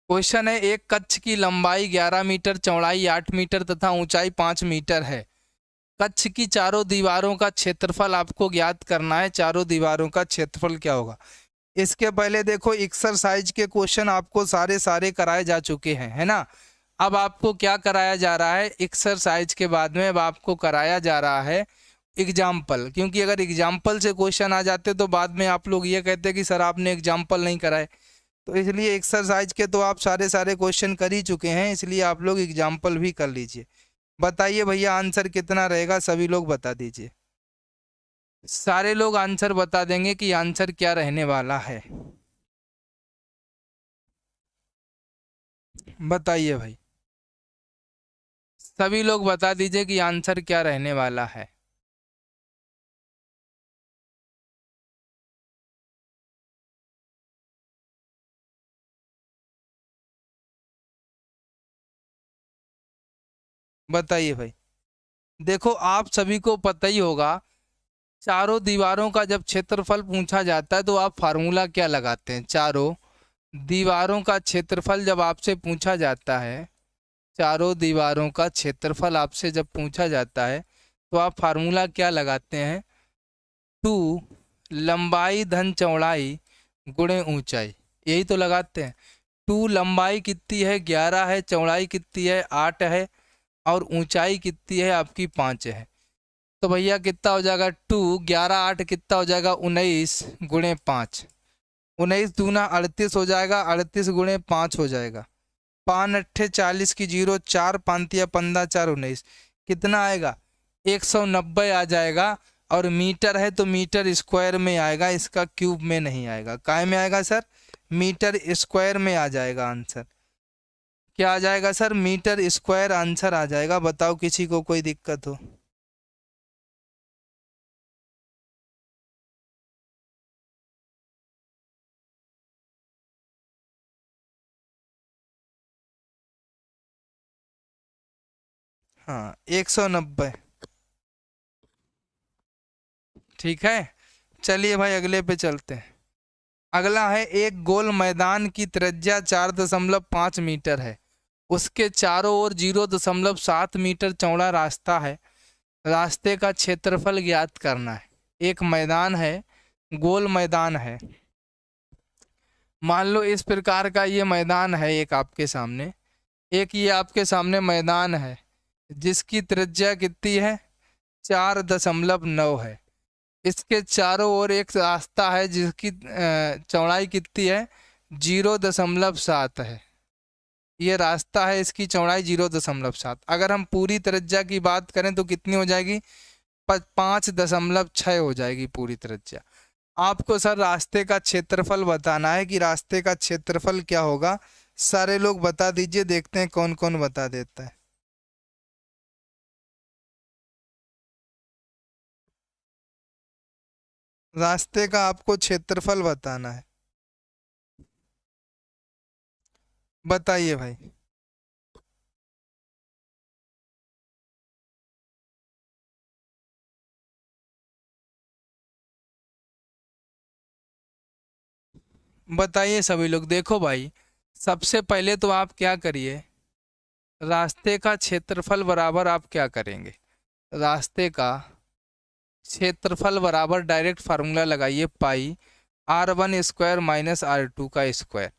क्वेश्चन है, एक कक्ष की लंबाई 11 मीटर, चौड़ाई 8 मीटर तथा ऊंचाई 5 मीटर है। कक्ष की चारों दीवारों का क्षेत्रफल आपको ज्ञात करना है। चारों दीवारों का क्षेत्रफल क्या होगा। इसके पहले देखो, एक्सरसाइज के क्वेश्चन आपको सारे कराए जा चुके हैं, है ना। अब आपको क्या कराया जा रहा है, एक्सरसाइज के बाद में अब आपको कराया जा रहा है एग्जाम्पल। क्योंकि अगर एग्जाम्पल से क्वेश्चन आ जाते तो बाद में आप लोग ये कहते कि सर आपने एग्जाम्पल नहीं कराए। तो इसलिए एक्सरसाइज के तो आप सारे क्वेश्चन कर ही चुके हैं, इसलिए आप लोग एग्जाम्पल भी कर लीजिए। बताइए भैया आंसर कितना रहेगा, सभी लोग बता दीजिए। सारे लोग आंसर बता देंगे कि आंसर क्या रहने वाला है। बताइए भाई, सभी लोग बता दीजिए कि आंसर क्या रहने वाला है। बताइए भाई। देखो आप सभी को पता ही होगा, चारों दीवारों का जब क्षेत्रफल पूछा जाता है तो आप फार्मूला क्या लगाते हैं। चारों दीवारों का क्षेत्रफल जब आपसे पूछा जाता है चारों दीवारों का क्षेत्रफल आपसे जब पूछा जाता है तो आप फार्मूला क्या लगाते हैं? 2 लंबाई धन चौड़ाई गुणे ऊंचाई, यही तो लगाते हैं। 2 लंबाई कितनी है? 11 है। चौड़ाई कितनी है? 8 है। और ऊंचाई कितनी है आपकी? 5 है। तो भैया कितना हो जाएगा? 2 11 8 कितना हो जाएगा? 19 गुणे 5। 19 दूना 38 हो जाएगा। 38 गुणे 5 हो जाएगा। 5 अट्ठे 40 की जीरो, 4 पांतिया 15 4 19, कितना आएगा? 190 आ जाएगा। और मीटर है तो मीटर स्क्वायर में आएगा, इसका क्यूब में नहीं आएगा। काय में आएगा सर? मीटर स्क्वायर में आ जाएगा आंसर। क्या आ जाएगा सर? मीटर स्क्वायर आंसर आ जाएगा। बताओ किसी को कोई दिक्कत हो? हाँ 190। ठीक है, चलिए भाई अगले पे चलते हैं। अगला है, एक गोल मैदान की त्रिज्या 4.5 मीटर है। उसके चारों ओर 0.7 मीटर चौड़ा रास्ता है। रास्ते का क्षेत्रफल ज्ञात करना है। एक मैदान है, गोल मैदान है। मान लो इस प्रकार का ये मैदान है एक आपके सामने। एक ये आपके सामने मैदान है जिसकी त्रिज्या कितनी है? 4.9 है। इसके चारों ओर एक रास्ता है जिसकी चौड़ाई कितनी है? 0.7 है। ये रास्ता है, इसकी चौड़ाई 0.7। अगर हम पूरी त्रिज्या की बात करें तो कितनी हो जाएगी? 5.6 हो जाएगी पूरी त्रिज्या। आपको सर रास्ते का क्षेत्रफल बताना है कि रास्ते का क्षेत्रफल क्या होगा। सारे लोग बता दीजिए, देखते हैं कौन कौन बता देता है। रास्ते का आपको क्षेत्रफल बताना है, बताइए भाई। बताइए सभी लोग। देखो भाई, सबसे पहले तो आप क्या करिए, रास्ते का क्षेत्रफल बराबर आप क्या करेंगे? रास्ते का क्षेत्रफल बराबर डायरेक्ट फार्मूला लगाइए, पाई r1 स्क्वायर माइनस r2 का स्क्वायर।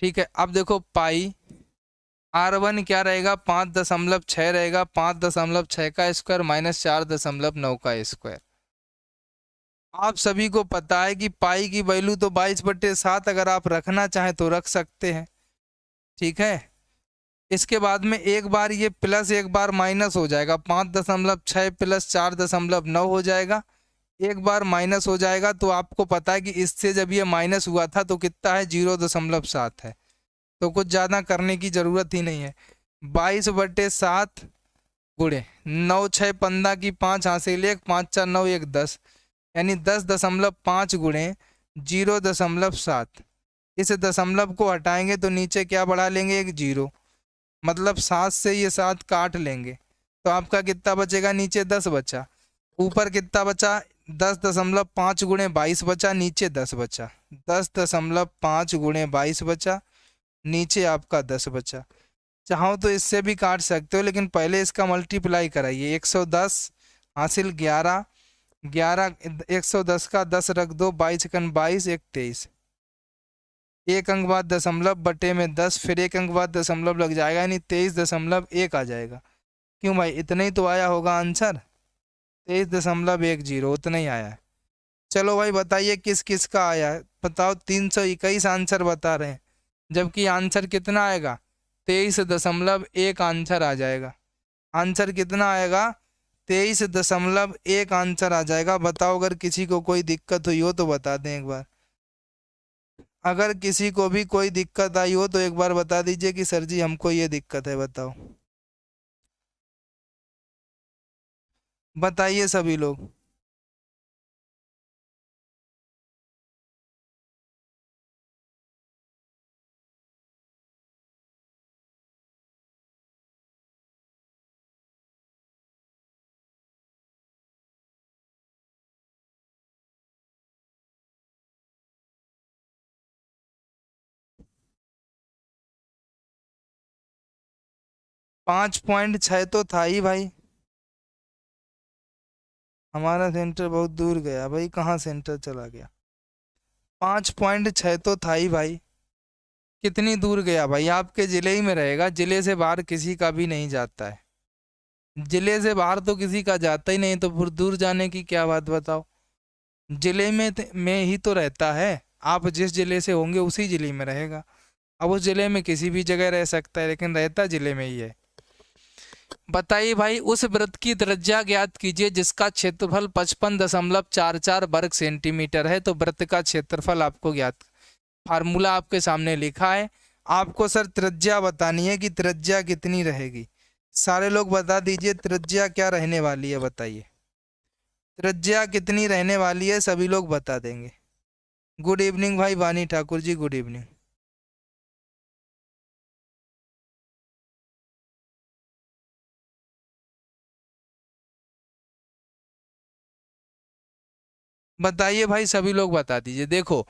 ठीक है, अब देखो पाई r1 क्या रहेगा? 5.6 रहेगा। 5.6 का स्क्वायर माइनस 4.9 का स्क्वायर। आप सभी को पता है कि पाई की वैल्यू तो 22/7, अगर आप रखना चाहें तो रख सकते हैं। ठीक है, इसके बाद में एक बार ये प्लस एक बार माइनस हो जाएगा। 5.6 प्लस 4.9 हो जाएगा। एक बार माइनस हो जाएगा तो आपको पता है कि इससे जब ये माइनस हुआ था तो कितना है? 0.7 है। तो कुछ ज़्यादा करने की ज़रूरत ही नहीं है। 22/7 गुणे 9 6 15 की 5 हासिल 1, 5 4 9 1 10, यानी 10.5 गुणे 0.7। इस दशमलव को हटाएंगे तो नीचे क्या बढ़ा लेंगे? एक जीरो। मतलब 7 से ये 7 काट लेंगे तो आपका कितना बचेगा? नीचे 10 बचा। ऊपर कितना बचा? 10.5 गुणे 22 बचा। नीचे 10 बचा। 10.5 गुणे 22 बचा। नीचे आपका 10 बचा। चाहो तो इससे भी काट सकते हो, लेकिन पहले इसका मल्टीप्लाई कराइए। 110 हासिल 11, 11 110 का 10 रख दो, 22 1 23। एक अंक बाद दशमलव बटे में 10, फिर एक अंक बाद दशमलव लग जाएगा, यानी 23.1 आ जाएगा। क्यों भाई, इतना ही तो आया होगा आंसर? 23.10 उतना ही आया है। चलो भाई बताइए किस किस का आया है, बताओ। 321 आंसर बता रहे हैं, जबकि आंसर कितना आएगा? 23.1 आंसर आ जाएगा। आंसर कितना आएगा? 23.1 आंसर आ जाएगा। बताओ, अगर किसी को कोई दिक्कत हुई हो तो बता दें एक बार। अगर किसी को भी कोई दिक्कत आई हो तो एक बार बता दीजिए कि सर जी हमको ये दिक्कत है, बताओ। बताइए सभी लोग। 5.6 तो था ही भाई। हमारा सेंटर बहुत दूर गया भाई, कहाँ सेंटर चला गया? 5.6 तो था ही भाई। कितनी दूर गया भाई? आपके जिले ही में रहेगा, जिले से बाहर किसी का भी नहीं जाता है। जिले से बाहर तो किसी का जाता ही नहीं, तो फिर दूर जाने की क्या बात बताओ? जिले में ही तो रहता है। आप जिस जिले से होंगे उसी जिले में रहेगा। अब उस जिले में किसी भी जगह रह सकता है, लेकिन रहता जिले में ही है। बताइए भाई, उस वृत्त की त्रिज्या ज्ञात कीजिए जिसका क्षेत्रफल 55.44 वर्ग सेंटीमीटर है। तो वृत्त का क्षेत्रफल आपको ज्ञात, फार्मूला आपके सामने लिखा है। आपको सर त्रिज्या बतानी है कि त्रिज्या कितनी रहेगी। सारे लोग बता दीजिए त्रिज्या क्या रहने वाली है, बताइए त्रिज्या कितनी रहने वाली है, सभी लोग बता देंगे। गुड इवनिंग भाई वानी ठाकुर जी, गुड इवनिंग। बताइए भाई, सभी लोग बता दीजिए। देखो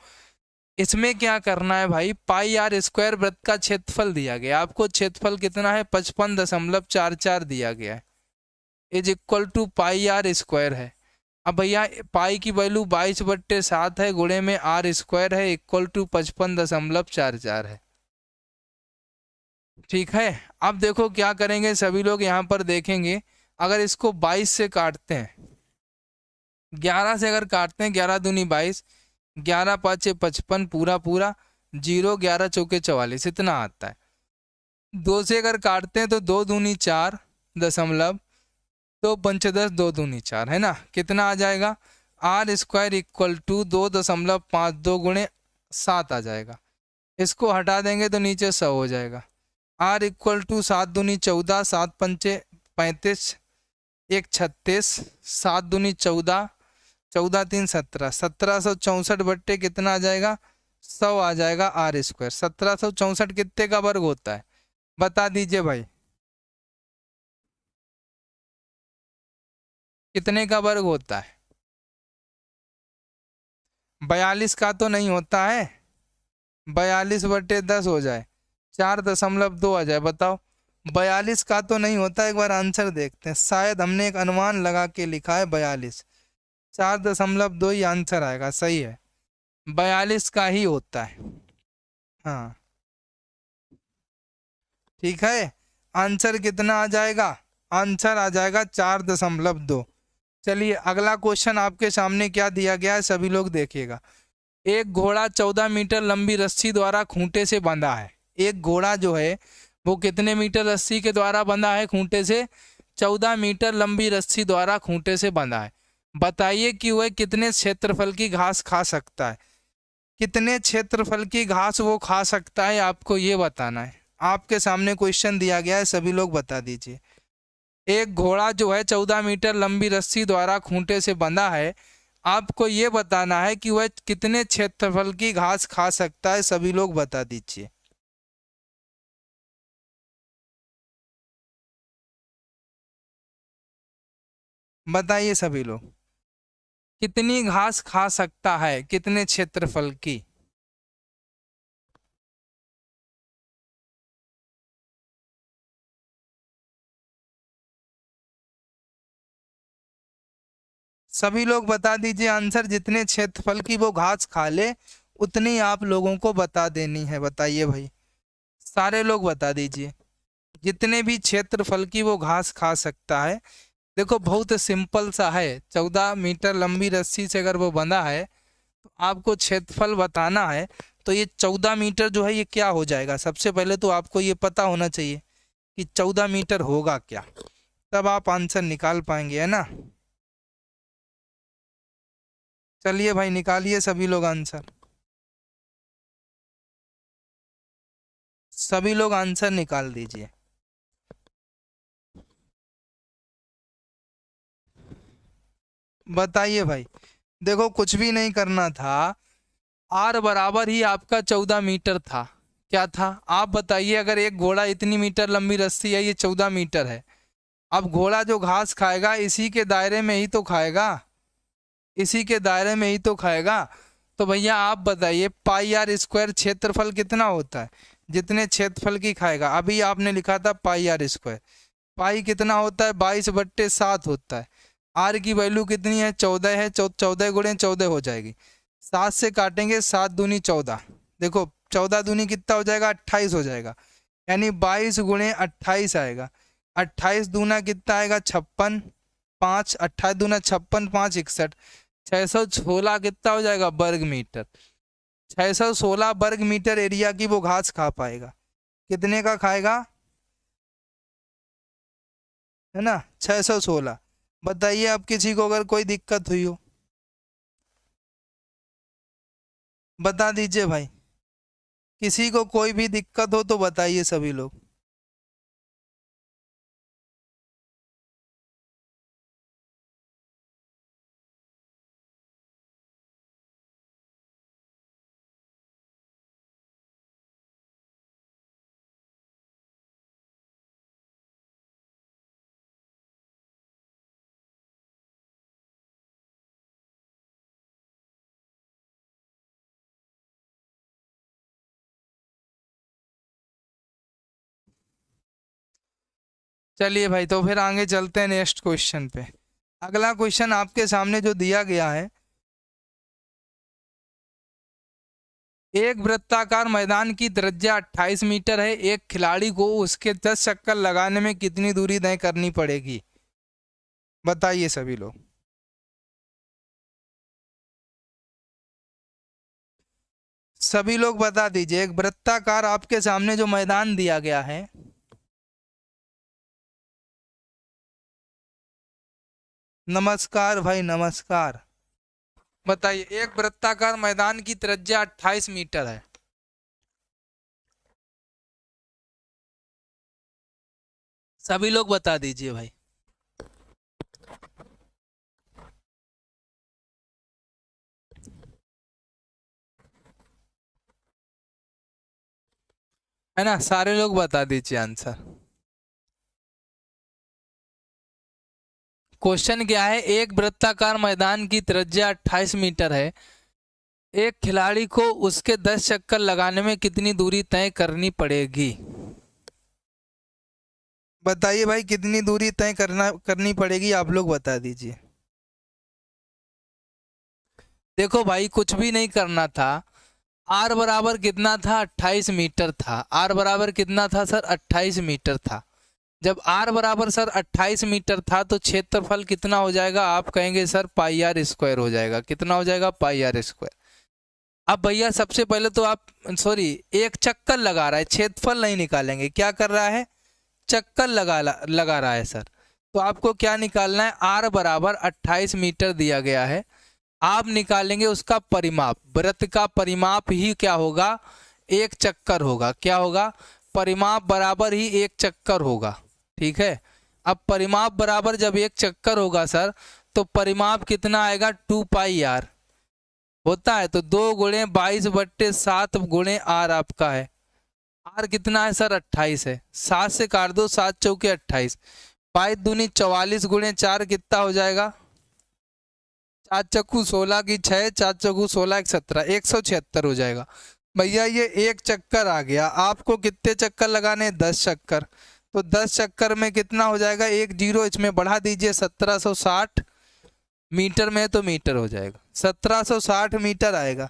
इसमें क्या करना है भाई, पाई आर स्क्वायर वृत्त का क्षेत्रफल दिया गया, आपको क्षेत्रफल कितना है 55.44 दिया गया है, is equal to pi R square है। अब भैया पाई की वैल्यू 22/7 है, गुणे में आर स्क्वायर है, इक्वल टू 55.44 है। ठीक है। अब देखो क्या करेंगे सभी लोग, यहाँ पर देखेंगे अगर इसको 22 से काटते हैं, 11 से अगर काटते हैं, 11 दूनी 22, 11 पाँचे 55 पूरा पूरा, 0 11 चौके 44 इतना आता है। 2 से अगर काटते हैं तो 2 दूनी 4 दशमलव, 2 पंचे 10, 2 दूनी 4 है ना, कितना आ जाएगा? आर स्क्वायर इक्वल टू 2.52 गुणे 7 आ जाएगा। इसको हटा देंगे तो नीचे 100 हो जाएगा। आर इक्वल टू 7 दूनी 14, 7 पंचे 35, 1 36, 7 दूनी 14, 14 3 17, 1764 बट्टे कितना आ जाएगा? 100 आ जाएगा आर स्क्वायर। 1764 कितने का वर्ग होता है, बता दीजिए भाई, कितने का वर्ग होता है? 42 का तो नहीं होता है, 42/10 हो जाए, 4.2 आ जाए, बताओ 42 का तो नहीं होता। एक बार आंसर देखते हैं, शायद हमने एक अनुमान लगा के लिखा है 42, 4.2 ही आंसर आएगा, सही है 42 का ही होता है। हाँ ठीक है, आंसर कितना आ जाएगा? आंसर आ जाएगा 4.2। चलिए अगला क्वेश्चन आपके सामने क्या दिया गया है, सभी लोग देखिएगा। एक घोड़ा 14 मीटर लंबी रस्सी द्वारा खूंटे से बंधा है। एक घोड़ा जो है वो कितने मीटर रस्सी के द्वारा बंधा है? खूंटे से। 14 मीटर लंबी रस्सी द्वारा खूंटे से बंधा है। बताइए कि वह कितने क्षेत्रफल की घास खा सकता है। कितने क्षेत्रफल की घास वो खा सकता है, आपको ये बताना है। आपके सामने क्वेश्चन दिया गया है, सभी लोग बता दीजिए। एक घोड़ा जो है 14 मीटर लंबी रस्सी द्वारा खूंटे से बंधा है, आपको ये बताना है कि वह कितने क्षेत्रफल की घास खा सकता है, सभी लोग बता दीजिए। बताइए सभी लोग, कितनी घास खा सकता है, कितने क्षेत्रफल की? सभी लोग बता दीजिए आंसर। जितने क्षेत्रफल की वो घास खा ले उतनी आप लोगों को बता देनी है। बताइए भाई, सारे लोग बता दीजिए, जितने भी क्षेत्रफल की वो घास खा सकता है। देखो बहुत सिंपल सा है, 14 मीटर लंबी रस्सी से अगर वो बंधा है तो आपको क्षेत्रफल बताना है। तो ये 14 मीटर जो है ये क्या हो जाएगा, सबसे पहले तो आपको ये पता होना चाहिए कि 14 मीटर होगा क्या, तब आप आंसर निकाल पाएंगे, है ना। चलिए भाई निकालिए सभी लोग आंसर, सभी लोग आंसर निकाल दीजिए। बताइए भाई, देखो कुछ भी नहीं करना था, आर बराबर ही आपका 14 मीटर था। क्या था आप बताइए, अगर एक घोड़ा इतनी मीटर लंबी रस्सी है, ये 14 मीटर है, अब घोड़ा जो घास खाएगा इसी के दायरे में ही तो खाएगा, इसी के दायरे में ही तो खाएगा। तो भैया आप बताइए पाई आर स्क्वायर क्षेत्रफल कितना होता है? जितने क्षेत्रफल की खाएगा। अभी आपने लिखा था पाई आर स्क्वायर। पाई कितना होता है? 22/7 होता है। आर की वैल्यू कितनी है? 14 है। 14 गुणे 14 हो जाएगी। 7 से काटेंगे, 7 दूनी 14। देखो 14 दूनी कितना हो जाएगा? 28 हो जाएगा। यानी 22 × 28 आएगा। 28 दूना कितना आएगा? 56। 5 28 दूना 56, 5 61। 616 कितना हो जाएगा? वर्ग मीटर। 616 वर्ग मीटर एरिया की वो घास खा पाएगा। कितने का खाएगा? है ना, 616। बताइए अब किसी को अगर कोई दिक्कत हुई हो, बता दीजिए भाई। किसी को कोई भी दिक्कत हो तो बताइए सभी लोग। चलिए भाई, तो फिर आगे चलते हैं नेक्स्ट क्वेश्चन पे। अगला क्वेश्चन आपके सामने जो दिया गया है, एक वृत्ताकार मैदान की त्रिज्या 28 मीटर है। एक खिलाड़ी को उसके 10 चक्कर लगाने में कितनी दूरी तय करनी पड़ेगी? बताइए सभी लोग। सभी लोग बता दीजिए। एक वृत्ताकार आपके सामने जो मैदान दिया गया है, नमस्कार भाई नमस्कार। बताइए, एक वृत्ताकार मैदान की त्रिज्या 28 मीटर है। सभी लोग बता दीजिए भाई। है ना, सारे लोग बता दीजिए आंसर। क्वेश्चन क्या है? एक वृत्ताकार मैदान की त्रिज्या 28 मीटर है। एक खिलाड़ी को उसके 10 चक्कर लगाने में कितनी दूरी तय करनी पड़ेगी? बताइए भाई, कितनी दूरी तय करनी पड़ेगी, आप लोग बता दीजिए। देखो भाई, कुछ भी नहीं करना था। आर बराबर कितना था? 28 मीटर था। आर बराबर कितना था सर? 28 मीटर था। जब आर बराबर सर 28 मीटर था तो क्षेत्रफल कितना हो जाएगा? आप कहेंगे सर पाई आर स्क्वायर हो जाएगा। कितना हो जाएगा? पाई आर स्क्वायर। अब भैया सबसे पहले तो आप, सॉरी, एक चक्कर लगा रहा है, क्षेत्रफल नहीं निकालेंगे। क्या कर रहा है? चक्कर लगा रहा है सर। तो आपको क्या निकालना है? आर बराबर 28 मीटर दिया गया है। आप निकालेंगे उसका परिमाप। वृत्त का परिमाप ही क्या होगा? एक चक्कर होगा। क्या होगा? परिमाप बराबर ही एक चक्कर होगा। ठीक है। अब परिमाप बराबर जब एक चक्कर होगा सर, तो परिमाप कितना आएगा? 2 पाई आर होता है। तो 2 × 22/7 गुणे आर आपका है। आर कितना है सर? 28 है। 7 से काट दो, 7 चौके 28। 22 × 44 गुणे 4 कितना हो जाएगा? 4 × 16 की 6, 4 × 16 17, 176 हो जाएगा। भैया ये एक चक्कर आ गया। आपको कितने चक्कर लगाने हैं? 10 चक्कर। तो 10 चक्कर में कितना हो जाएगा? एक जीरो इसमें बढ़ा दीजिए। 1760 मीटर में तो मीटर हो जाएगा। 1760 मीटर आएगा।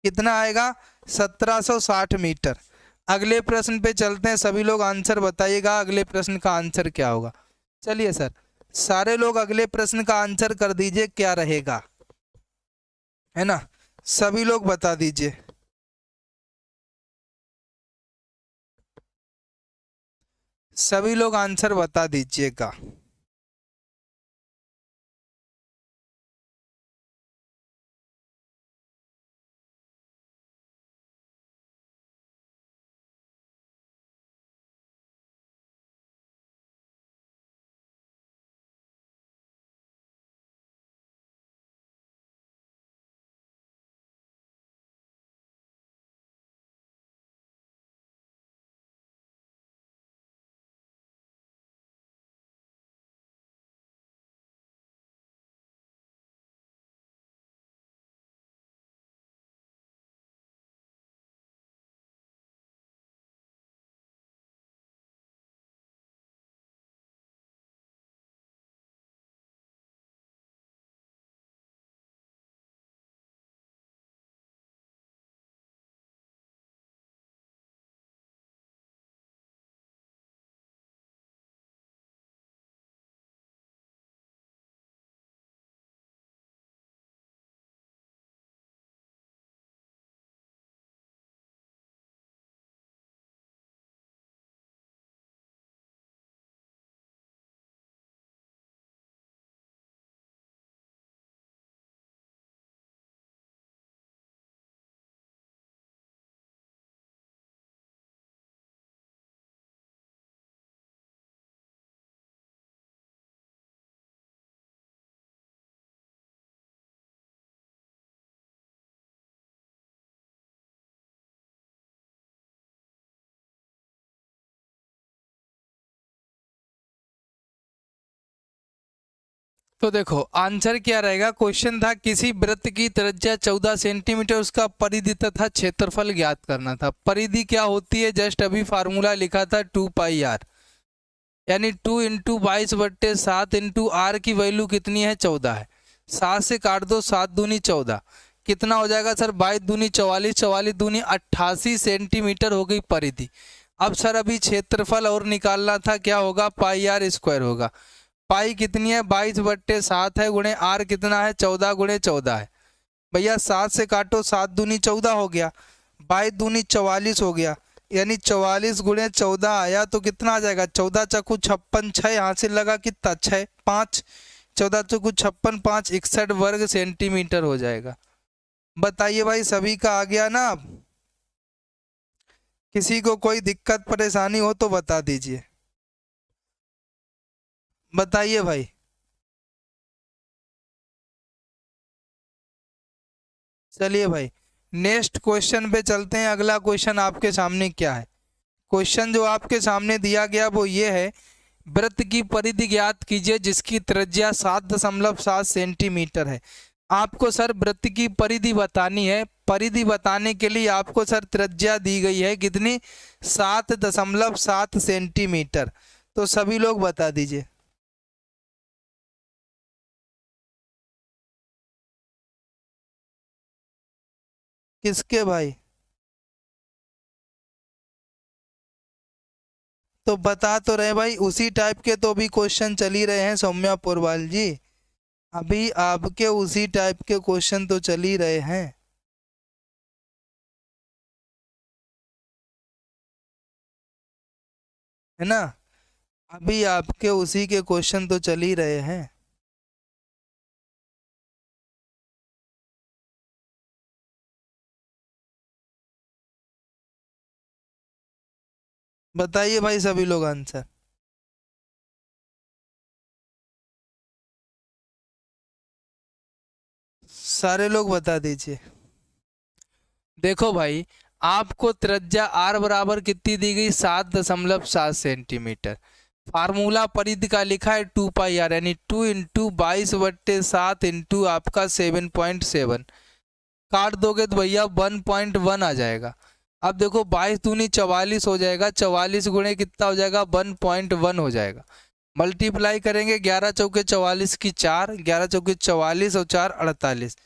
कितना आएगा? 1760 मीटर। अगले प्रश्न पे चलते हैं। सभी लोग आंसर बताइएगा, अगले प्रश्न का आंसर क्या होगा। चलिए सर, सारे लोग अगले प्रश्न का आंसर कर दीजिए, क्या रहेगा। है ना, सभी लोग बता दीजिए। सभी लोग आंसर बता दीजिएगा। तो देखो आंसर क्या रहेगा। क्वेश्चन था किसी वृत्त की त्रिज्या 14 सेंटीमीटर, उसका परिधि तथा क्षेत्रफल ज्ञात करना था। परिधि क्या होती है, जस्ट अभी फार्मूला लिखा था 2 पाई आर, यानी 2 × 22/7 इंटू आर की वैल्यू कितनी है, 14 है। 7 से काट दो, 7 दूनी 14, कितना हो जाएगा सर, 22 दूनी 44, 44 दूनी 88 सेंटीमीटर हो गई परिधि। अब सर अभी क्षेत्रफल और निकालना था, क्या होगा, πr² होगा। पाई कितनी है, 22/7 है, गुणे आर कितना है, 14 × 14 है। भैया 7 से काटो, 7 दूनी 14 हो गया, 22 दूनी 44 हो गया, यानी 44 × 14 आया तो कितना आ जाएगा, 14 चक्कू 56, 6 यहाँ से लगा कितना, 6 5, 14 चक्कू 56, 5 61 वर्ग सेंटीमीटर हो जाएगा। बताइए भाई, सभी का आ गया ना। अब किसी को कोई दिक्कत परेशानी हो तो बता दीजिए, बताइए भाई। चलिए भाई नेक्स्ट क्वेश्चन पे चलते हैं। अगला क्वेश्चन आपके सामने क्या है। क्वेश्चन जो आपके सामने दिया गया वो ये है, वृत्त की परिधि ज्ञात कीजिए जिसकी त्रिज्या 7.7 सेंटीमीटर है। आपको सर वृत्त की परिधि बतानी है। परिधि बताने के लिए आपको सर त्रिज्या दी गई है कितनी, 7.7 सेंटीमीटर। तो सभी लोग बता दीजिए। किसके भाई, तो बता तो रहे भाई, उसी टाइप के तो अभी क्वेश्चन चल ही रहे हैं सौम्या पुरवाल जी। अभी आपके उसी टाइप के क्वेश्चन तो चल ही रहे हैं, है ना। अभी आपके उसी के क्वेश्चन तो चल ही रहे हैं। बताइए भाई सभी लोग आंसर। सारे लोग बता दीजिए। देखो भाई, आपको त्रिज्या आर बराबर कितनी दी गई, 7.7 सेंटीमीटर। फार्मूला परिधि का लिखा है 2 पाई आर, यानी 2 × 22/7 इंटू आपका 7.7। काट दोगे तो भैया 1.1 आ जाएगा। अब देखो 22 दूनी 44 हो जाएगा, 44 गुणे कितना हो जाएगा, 1.1 हो जाएगा। मल्टीप्लाई करेंगे, 11 चौके 44 की 4, 11 चौके 44 और 4 48,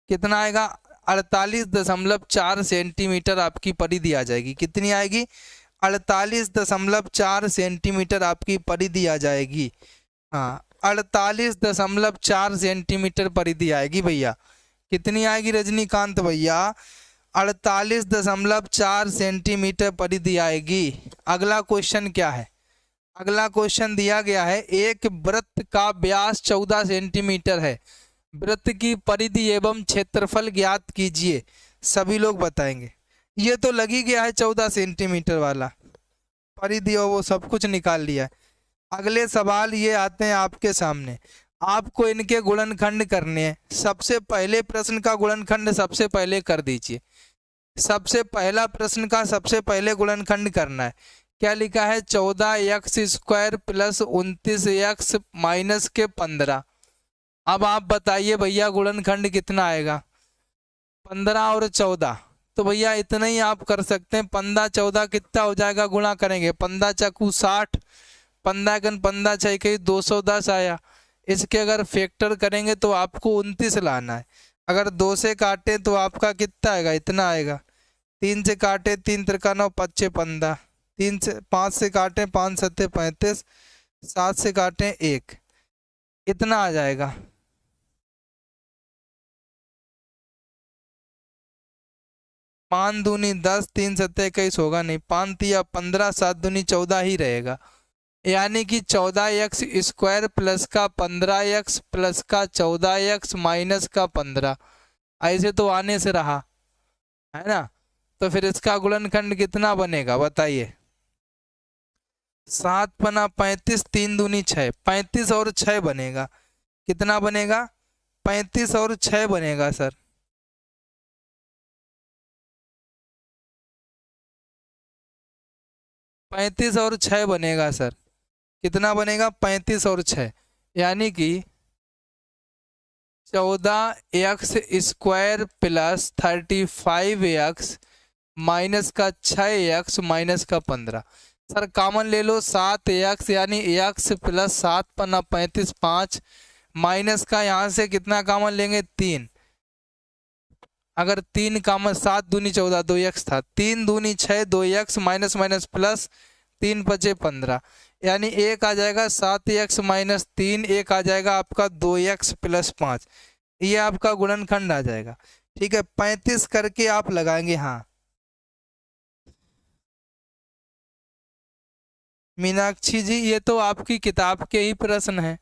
कितना आएगा, 48.4 सेंटीमीटर आपकी परिधि आ जाएगी। कितनी आएगी, 48.4 सेंटीमीटर आपकी परिधि आ जाएगी। हाँ 48.4 सेंटीमीटर परिधि आएगी भैया। कितनी आएगी रजनीकांत भैया, 48.4 सेंटीमीटर परिधि आएगी। अगला क्वेश्चन क्या है। अगला क्वेश्चन दिया गया है, एक वृत्त का व्यास 14 सेंटीमीटर है, वृत्त की परिधि एवं क्षेत्रफल ज्ञात कीजिए। सभी लोग बताएंगे। ये तो लग ही गया है 14 सेंटीमीटर वाला, परिधि और वो सब कुछ निकाल लिया है। अगले सवाल ये आते हैं आपके सामने, आपको इनके गुणनखंड करने हैं। सबसे पहले प्रश्न का गुणनखंड सबसे पहले कर दीजिए। सबसे पहला प्रश्न का सबसे पहले गुणनखंड करना है। क्या लिखा है, 14x² प्लस 29x माइनस के 15। अब आप बताइए भैया गुणनखंड कितना आएगा, 15 और 14। तो भैया इतना ही आप कर सकते हैं, 15 14 कितना हो जाएगा, गुणा करेंगे, 15 चक्कू 60, 15 × 15 6 के 210 आया। इसके अगर फैक्टर करेंगे तो आपको 29 लाना है। अगर 2 से काटें तो आपका कितना आएगा, इतना आएगा। 3 से काटे, 3 त्रिका 9, 5 15, 3 से 5 से काटें, 5 7 35, 7 से काटें 1, इतना आ जाएगा। 5 दूनी 10, 3 7 21 होगा नहीं, 5 तिया 15, 7 दूनी 14 ही रहेगा। यानी कि 14x² प्लस का 15x प्लस का 14x माइनस का 15, ऐसे तो आने से रहा है ना। तो फिर इसका गुणनखंड कितना बनेगा बताइए। 7 बना 35, 3 दूनी 6, 35 और 6 बनेगा। कितना बनेगा, 35 और 6 बनेगा सर। 35 और 6 बनेगा सर। कितना बनेगा, 35 और 6, यानी कि 14x² प्लस 35x माइनस का 6x माइनस का 15। सर कॉमन ले लो 7x, यानी x प्लस 7 पन्ना 35 5 माइनस का यहाँ से कितना कॉमन लेंगे 3। अगर 3 कॉमन 7 दूनी 14 2x था, 3 दूनी 6 2x माइनस माइनस प्लस 3 बचे 15, यानी एक आ जाएगा 7x माइनस 3, एक आ जाएगा आपका 2x प्लस 5। ये आपका गुणनखंड आ जाएगा। ठीक है, 35 करके आप लगाएंगे। हाँ मीनाक्षी जी, ये तो आपकी किताब के ही प्रश्न है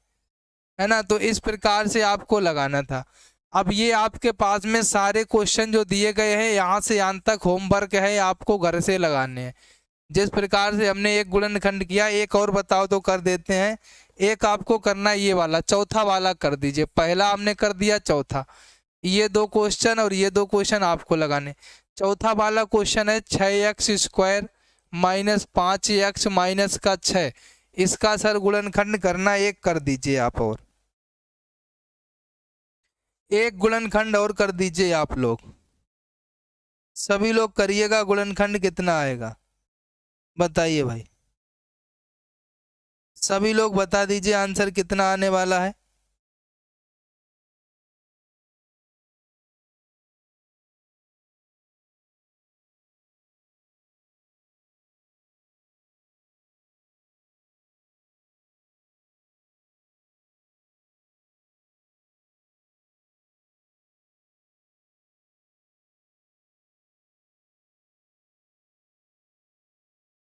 ना, तो इस प्रकार से आपको लगाना था। अब ये आपके पास में सारे क्वेश्चन जो दिए गए हैं यहाँ से यहाँ तक होमवर्क है, आपको घर से लगाने हैं। जिस प्रकार से हमने एक गुणनखंड किया, एक और बताओ तो कर देते हैं। एक आपको करना ये वाला, चौथा वाला कर दीजिए। पहला हमने कर दिया, चौथा ये 2 क्वेश्चन और ये 2 क्वेश्चन आपको लगाने। चौथा वाला क्वेश्चन है 6x² माइनस 5x माइनस का 6, इसका सर गुणनखंड करना, एक कर दीजिए आप, और एक गुणनखंड और कर दीजिए आप लोग। सभी लोग करिएगा, गुणनखंड कितना आएगा बताइए भाई, सभी लोग बता दीजिए आंसर कितना आने वाला है।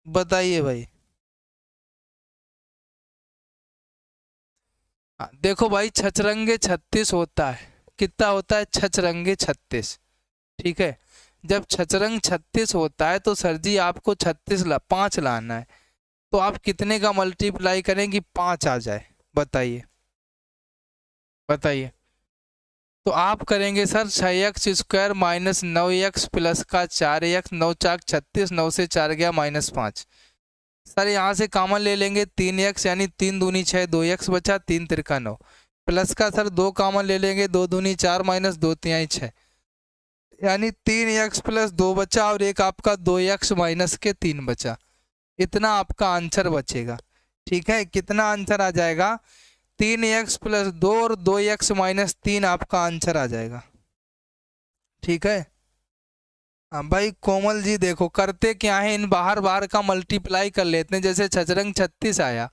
बताइए भाई। देखो भाई, छचरंगे 36 होता है, कितना होता है छचरंगे 36। ठीक है, जब छचरंग 36 होता है तो सर जी आपको 5 लाना है, तो आप कितने का मल्टीप्लाई करें कि 5 आ जाए, बताइए बताइए। तो आप करेंगे sir 6x² minus 9x plus का 4x, 9 चाक 36, 9 से 4 गया -5। सर यहाँ से कॉमन ले लेंगे 3x, यानी 3 दूनी 6 2x बचा, 3 तिरका 9, प्लस का सर 2 कॉमन ले लेंगे, 2 दूनी 4 माइनस 2 तिहाई 6, यानी 3x प्लस 2 बचा, और एक आपका 2x माइनस के 3 बचा। इतना आपका आंसर बचेगा। ठीक है, कितना आंसर आ जाएगा 3x प्लस 2 और 2x माइनस 3 आपका आंसर आ जाएगा। ठीक है, हाँ भाई कोमल जी, देखो करते क्या है, इन बाहर बाहर का मल्टीप्लाई कर लेते हैं। जैसे छचरंग 36 आया,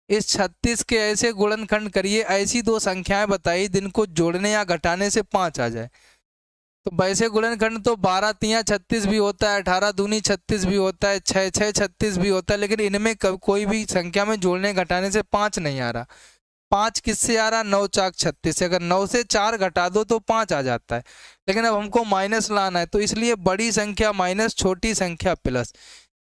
इस 36 के ऐसे गुणनखंड करिए, ऐसी 2 संख्याएं बताइए जिनको जोड़ने या घटाने से 5 आ जाए। तो वैसे गुणनखंड तो 12 तिया 36 भी होता है, 18 दूनी 36 भी होता है, 6 6 36 भी होता है, लेकिन इनमें कोई भी संख्या में जोड़ने घटाने से 5 नहीं आ रहा। 5 किससे आ रहा, 9 चाक 36 से, अगर 9 से 4 घटा दो तो 5 आ जाता है, लेकिन अब हमको माइनस लाना है, तो इसलिए बड़ी संख्या माइनस, छोटी संख्या प्लस।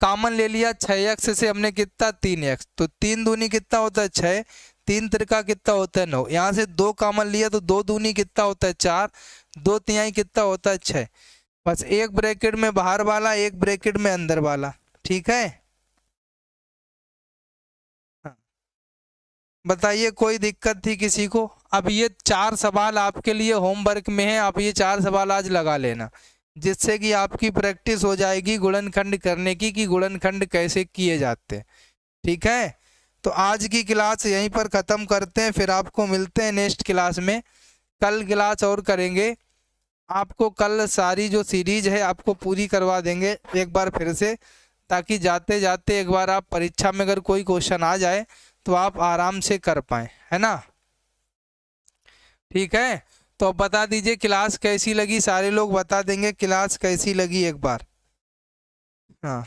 कॉमन ले लिया 6x से हमने, कितना 3x, तो 3 दूनी कितना होता है 6, 3 तिरका कितना होता है 9, यहाँ से 2 कॉमन लिया तो 2 दूनी कितना होता है 4, 2 तिहाई कितना होता है 6। बस एक ब्रैकेट में बाहर वाला, एक ब्रैकेट में अंदर वाला। ठीक है, हाँ। बताइए कोई दिक्कत थी किसी को। अब ये 4 सवाल आपके लिए होमवर्क में है, आप ये 4 सवाल आज लगा लेना, जिससे कि आपकी प्रैक्टिस हो जाएगी गुणनखंड करने की, कि गुणनखंड कैसे किए जाते हैं। ठीक है, तो आज की क्लास यहीं पर ख़त्म करते हैं, फिर आपको मिलते हैं नेक्स्ट क्लास में। कल क्लास और करेंगे, आपको कल सारी जो सीरीज है आपको पूरी करवा देंगे एक बार फिर से, ताकि जाते जाते एक बार आप परीक्षा में अगर कोई क्वेश्चन आ जाए तो आप आराम से कर पाएँ, है ना। ठीक है, तो अब बता दीजिए क्लास कैसी लगी, सारे लोग बता देंगे क्लास कैसी लगी एक बार। हाँ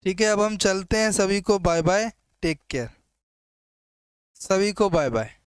ठीक है, अब हम चलते हैं, सभी को बाय बाय, टेक केयर, सभी को बाय बाय।